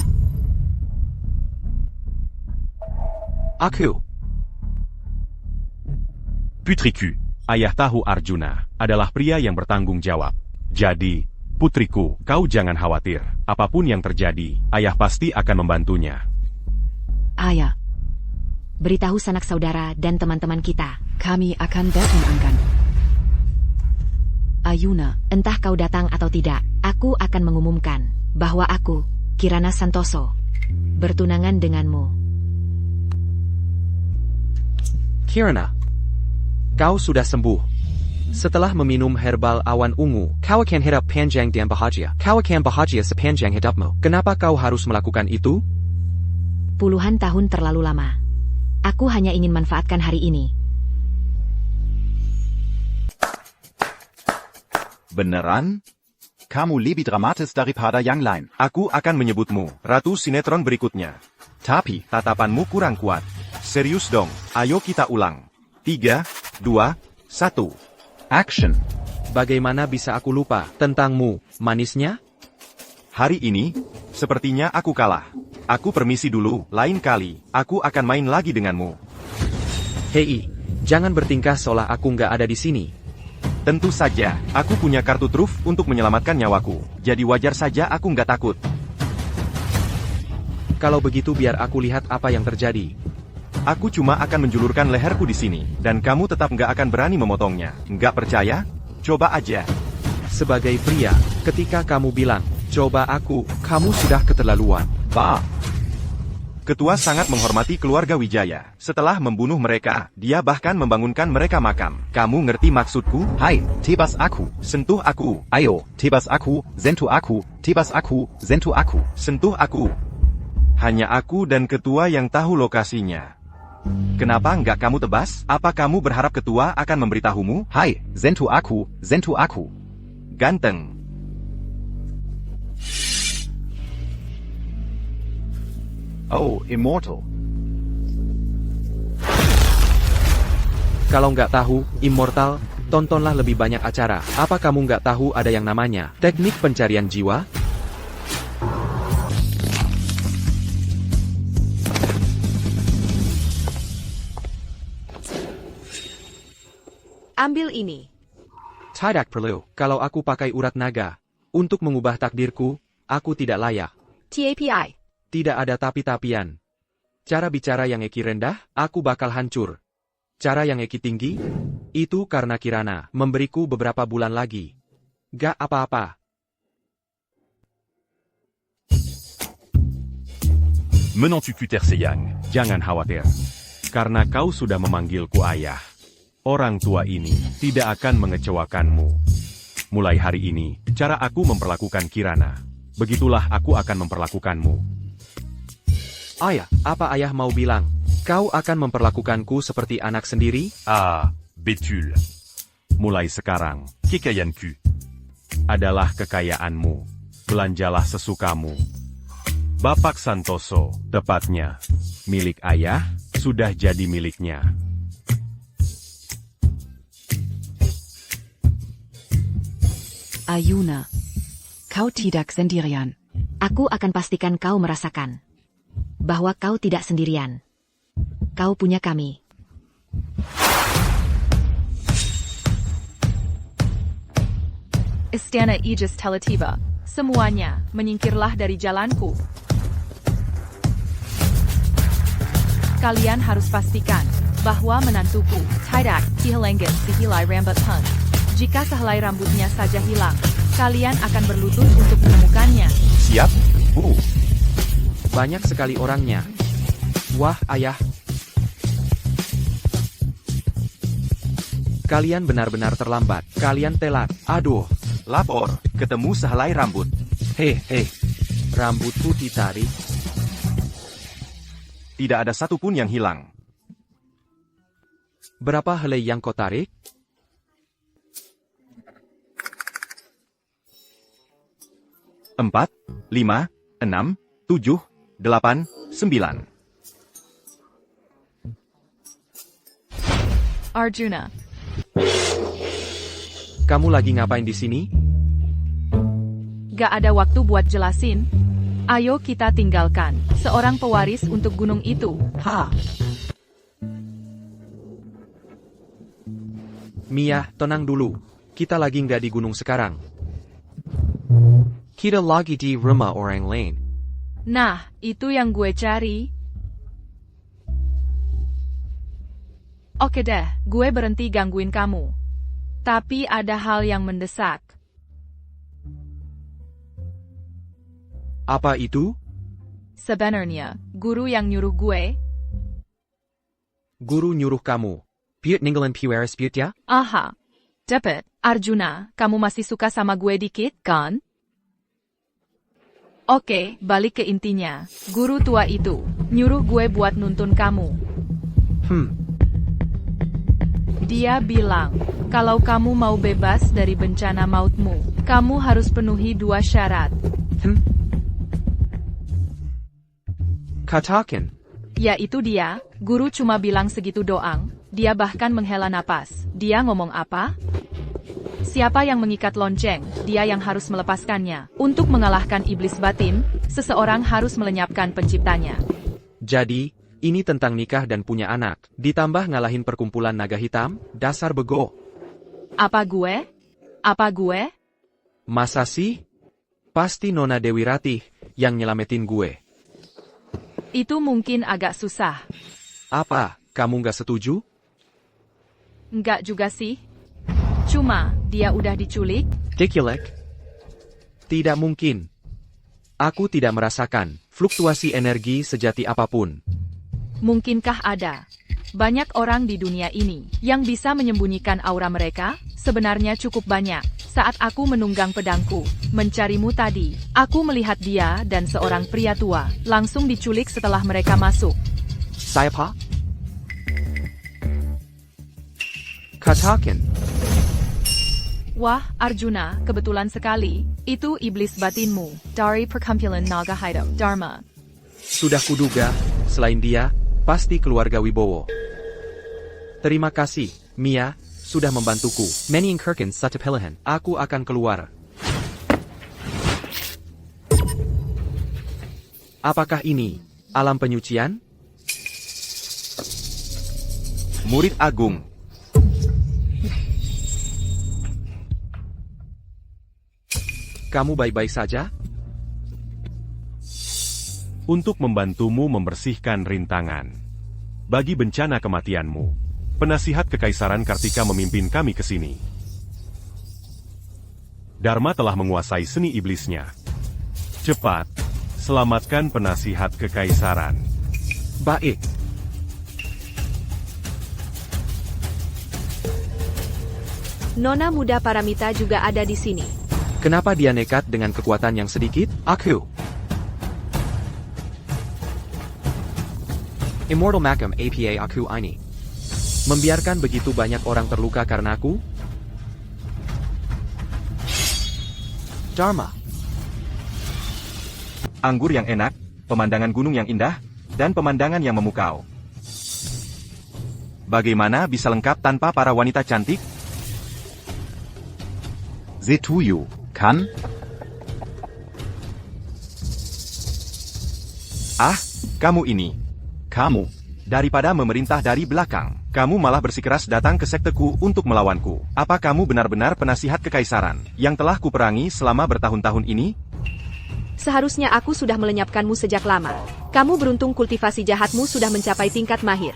Aku. Putriku, ayah tahu Arjuna adalah pria yang bertanggung jawab. Jadi, putriku, kau jangan khawatir. Apapun yang terjadi, ayah pasti akan membantunya. Aya. Beritahu sanak saudara dan teman-teman kita. Kami akan datang angkan. Ayuna, Entah kau datang atau tidak, aku akan mengumumkan bahwa aku, Kirana Santoso, bertunangan denganmu. Kirana, kau sudah sembuh. Setelah meminum herbal awan ungu, kau akan hidup panjang dan bahagia. Kau akan bahagia sepanjang hidupmu. Kenapa kau harus melakukan itu? Puluhan tahun terlalu lama. Aku hanya ingin manfaatkan hari ini. Beneran? Kamu lebih dramatis daripada yang lain. Aku akan menyebutmu Ratu Sinetron berikutnya. Tapi, Tatapanmu kurang kuat. Serius dong, ayo kita ulang. 3, 2, 1. Action. Bagaimana bisa aku lupa tentangmu, manisnya? Hari ini, sepertinya aku kalah. Aku permisi dulu, lain kali, aku akan main lagi denganmu. Hei, jangan bertingkah seolah aku nggak ada di sini. Tentu saja, aku punya kartu truf untuk menyelamatkan nyawaku. Jadi wajar saja aku nggak takut. Kalau begitu biar aku lihat apa yang terjadi. Aku cuma akan menjulurkan leherku di sini, dan kamu tetap nggak akan berani memotongnya. Nggak percaya? Coba aja. Sebagai pria, ketika kamu bilang, coba aku, kamu sudah keterlaluan. Bah. Ketua sangat menghormati keluarga Wijaya. Setelah membunuh mereka, dia bahkan membangunkan mereka makam. Kamu ngerti maksudku? Hai, tebas aku. Sentuh aku. Ayo, tebas aku, sentuh aku, tebas aku, sentuh aku. Sentuh aku. Hanya aku dan ketua yang tahu lokasinya. Kenapa nggak kamu tebas? Apa kamu berharap ketua akan memberitahumu? Hai, sentuh aku, sentuh aku. Ganteng. Oh, immortal. Kalau nggak tahu, immortal, tontonlah lebih banyak acara. Apa kamu nggak tahu ada yang namanya teknik pencarian jiwa? Ambil ini. Tidak perlu. Kalau aku pakai urat naga untuk mengubah takdirku, aku tidak layak. TAPI. Tidak ada tapi-tapian. Cara bicara yang Eki rendah, aku bakal hancur. Cara yang Eki tinggi, itu karena Kirana memberiku beberapa bulan lagi. Gak apa-apa. Menant tu cuter Seyang. Jangan khawatir. Karena kau sudah memanggilku ayah. Orang tua ini tidak akan mengecewakanmu. Mulai hari ini, cara aku memperlakukan Kirana. Begitulah aku akan memperlakukanmu. Ayah, apa ayah mau bilang? Kau akan memperlakukanku seperti anak sendiri? Ah, Bétul. Mulai sekarang, Kekayanku. adalah kekayaanmu. Belanjalah sesukamu. Bapak Santoso, tepatnya, milik ayah, sudah jadi miliknya. Ayuna. Kau tidak sendirian. Aku akan pastikan kau merasakan bahwa kau tidak sendirian. Kau punya kami. Istana Aegis Teletiba. Semuanya, menyingkirlah dari jalanku. Kalian harus pastikan bahwa menantuku, tidak kehilangan sehilai rambut Hun. Jika sehelai rambutnya saja hilang, kalian akan berlutut untuk menemukannya. Siap? Banyak sekali orangnya. Wah, ayah. Kalian benar-benar terlambat. Kalian telat. Aduh. Lapor, ketemu sehelai rambut. Hei. Rambutku ditarik. Tidak ada satupun yang hilang. Berapa helai yang kau tarik? 4, 5, 6, 7, 8, 9. Arjuna. Kamu lagi ngapain di sini? Gak ada waktu buat jelasin. Ayo kita tinggalkan seorang pewaris untuk gunung itu. Mia, tenang dulu. Kita lagi nggak di gunung sekarang. Kita lagi di rumah orang lain. Nah, itu yang gue cari. Oke deh, gue berhenti gangguin kamu. Tapi ada hal yang mendesak. Apa itu? Sebenarnya, guru yang nyuruh gue. Guru nyuruh kamu. Piut ninggalin Pueris Piut ya? Aha. Dapat, Arjuna, kamu masih suka sama gue dikit, kan? Oke, balik ke intinya. Guru tua itu nyuruh gue buat nuntun kamu. Dia bilang, kalau kamu mau bebas dari bencana mautmu, kamu harus penuhi 2 syarat. Katakan. Ya itu dia, guru cuma bilang segitu doang, dia bahkan menghela napas. Dia ngomong apa? Siapa yang mengikat lonceng, dia yang harus melepaskannya. Untuk mengalahkan iblis batin, seseorang harus melenyapkan penciptanya. Jadi, ini tentang nikah dan punya anak, ditambah ngalahin perkumpulan naga hitam, dasar bego. Apa gue? Apa gue? Masa sih? Pasti Nona Dewi Ratih yang nyelamatin gue. Itu mungkin agak susah. Apa, kamu nggak setuju? Nggak juga sih. Cuma, dia udah diculik? Diculik? Tidak mungkin. Aku tidak merasakan fluktuasi energi sejati apapun. Mungkinkah ada banyak orang di dunia ini yang bisa menyembunyikan aura mereka? Sebenarnya cukup banyak. Saat aku menunggang pedangku, mencarimu tadi, aku melihat dia dan seorang pria tua langsung diculik setelah mereka masuk. Siapa? Katakan. Wah, Arjuna, kebetulan sekali. Itu iblis batinmu, dari perkumpulan naga hitam, Dharma. Sudah kuduga, selain dia, pasti keluarga Wibowo. Terima kasih, Mia, sudah membantuku. Meningkirkan satu pilihan. Aku akan keluar. Apakah ini alam penyucian? Murid Agung. Kamu baik-baik saja? Untuk membantumu membersihkan rintangan. Bagi bencana kematianmu, penasihat Kekaisaran Kartika memimpin kami ke sini. Dharma telah menguasai seni iblisnya. Cepat, selamatkan penasihat Kekaisaran. Baik. Nona muda Paramita juga ada di sini. Kenapa dia nekat dengan kekuatan yang sedikit? Aku. Immortal Makam APA aku ini. Membiarkan begitu banyak orang terluka karena aku? Dharma. Anggur yang enak, pemandangan gunung yang indah, dan pemandangan yang memukau. Bagaimana bisa lengkap tanpa para wanita cantik? Setuju, kan? Ah, kamu ini. Kamu. Daripada memerintah dari belakang, kamu malah bersikeras datang ke sekteku untuk melawanku. Apa kamu benar-benar penasihat Kekaisaran yang telah kuperangi selama bertahun-tahun ini? Seharusnya aku sudah melenyapkanmu sejak lama. Kamu beruntung kultivasi jahatmu sudah mencapai tingkat mahir.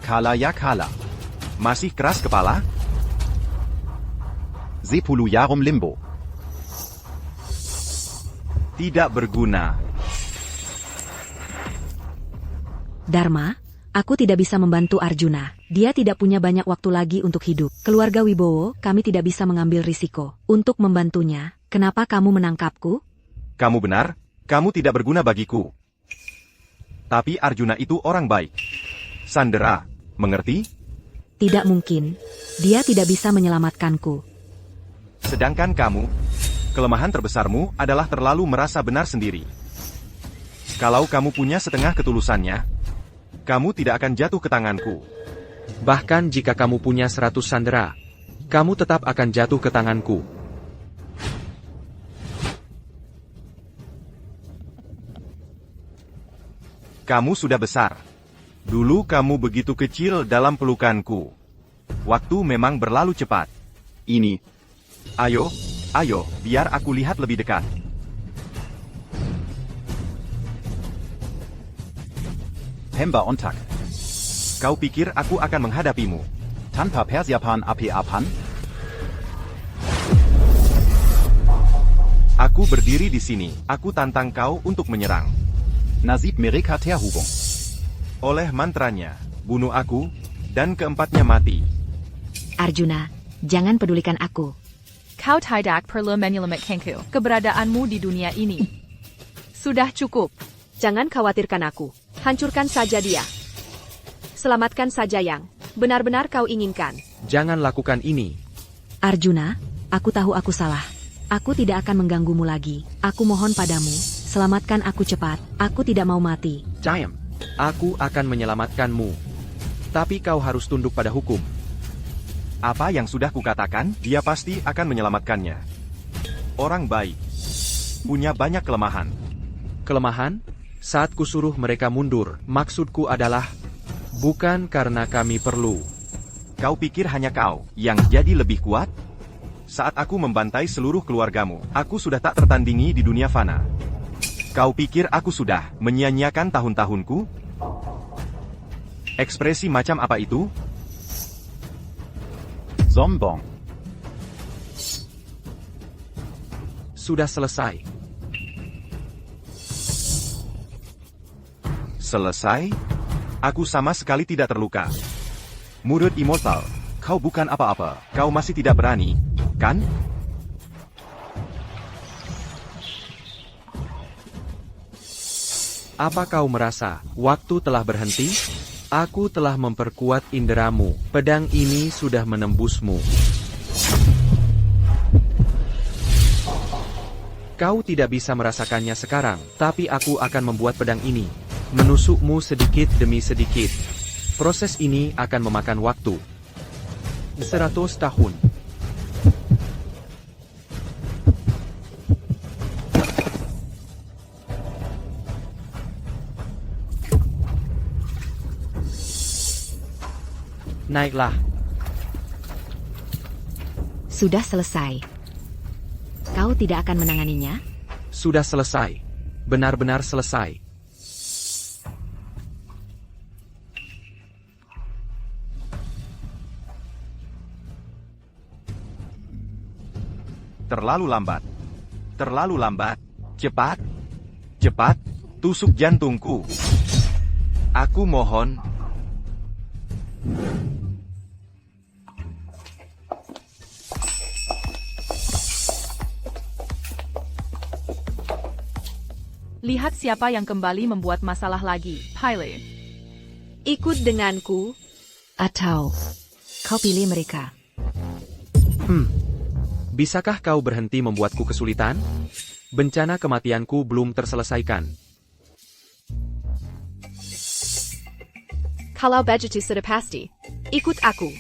Kala ya kala. Masih keras kepala? 10 jarum limbo. Tidak berguna. Dharma, aku tidak bisa membantu Arjuna. Dia tidak punya banyak waktu lagi untuk hidup. Keluarga Wibowo, kami tidak bisa mengambil risiko. Untuk membantunya, kenapa kamu menangkapku? Kamu benar, kamu tidak berguna bagiku. Tapi Arjuna itu orang baik. Sandera, mengerti? Tidak mungkin. Dia tidak bisa menyelamatkanku. Sedangkan kamu, kelemahan terbesarmu adalah terlalu merasa benar sendiri. Kalau kamu punya setengah ketulusannya, kamu tidak akan jatuh ke tanganku. Bahkan jika kamu punya 100 sandera, kamu tetap akan jatuh ke tanganku. Kamu sudah besar. Dulu kamu begitu kecil dalam pelukanku. Waktu memang berlalu cepat. Ini. Ayo, ayo, biar aku lihat lebih dekat. Pemba ontak. Kau pikir aku akan menghadapimu? Tanpa persiapan apa-apa? Aku berdiri di sini. Aku tantang kau untuk menyerang. Nasib mereka terhubung. Oleh mantranya, bunuh aku, dan keempatnya mati. Arjuna, jangan pedulikan aku. Kau tidak perlu menyelamatkanku. Keberadaanmu di dunia ini sudah cukup. Jangan khawatirkan aku. Hancurkan saja dia. Selamatkan saja yang benar-benar kau inginkan. Jangan lakukan ini. Arjuna, aku tahu aku salah. Aku tidak akan mengganggumu lagi. Aku mohon padamu, selamatkan aku cepat. Aku tidak mau mati. Giant, aku akan menyelamatkanmu. Tapi kau harus tunduk pada hukum. Apa yang sudah kukatakan, dia pasti akan menyelamatkannya. Orang baik. Punya banyak kelemahan. Kelemahan? Saat kusuruh mereka mundur, maksudku adalah bukan karena kami perlu. Kau pikir hanya kau yang jadi lebih kuat? Saat aku membantai seluruh keluargamu, aku sudah tak tertandingi di dunia fana. Kau pikir aku sudah menyia-nyiakan tahun-tahunku? Ekspresi macam apa itu? Sombong. Sudah selesai. Selesai? Aku sama sekali tidak terluka. Murid immortal, kau bukan apa-apa. Kau masih tidak berani, kan? Apa kau merasa waktu telah berhenti? Aku telah memperkuat inderamu. Pedang ini sudah menembusmu. Kau tidak bisa merasakannya sekarang, tapi aku akan membuat pedang ini menusukmu sedikit demi sedikit. Proses ini akan memakan waktu 100 tahun. Naiklah. Sudah selesai. Kau tidak akan menanganinya? Sudah selesai. Benar-benar selesai. Terlalu lambat. Terlalu lambat. Cepat. Cepat. Tusuk jantungku. Aku mohon. Lihat siapa yang kembali membuat masalah lagi. Pilot. Ikut denganku. Atau kau pilih mereka? Bisakah kau berhenti membuatku kesulitan? Bencana kematianku belum terselesaikan. Kalau begitu sudah pasti. Ikut aku.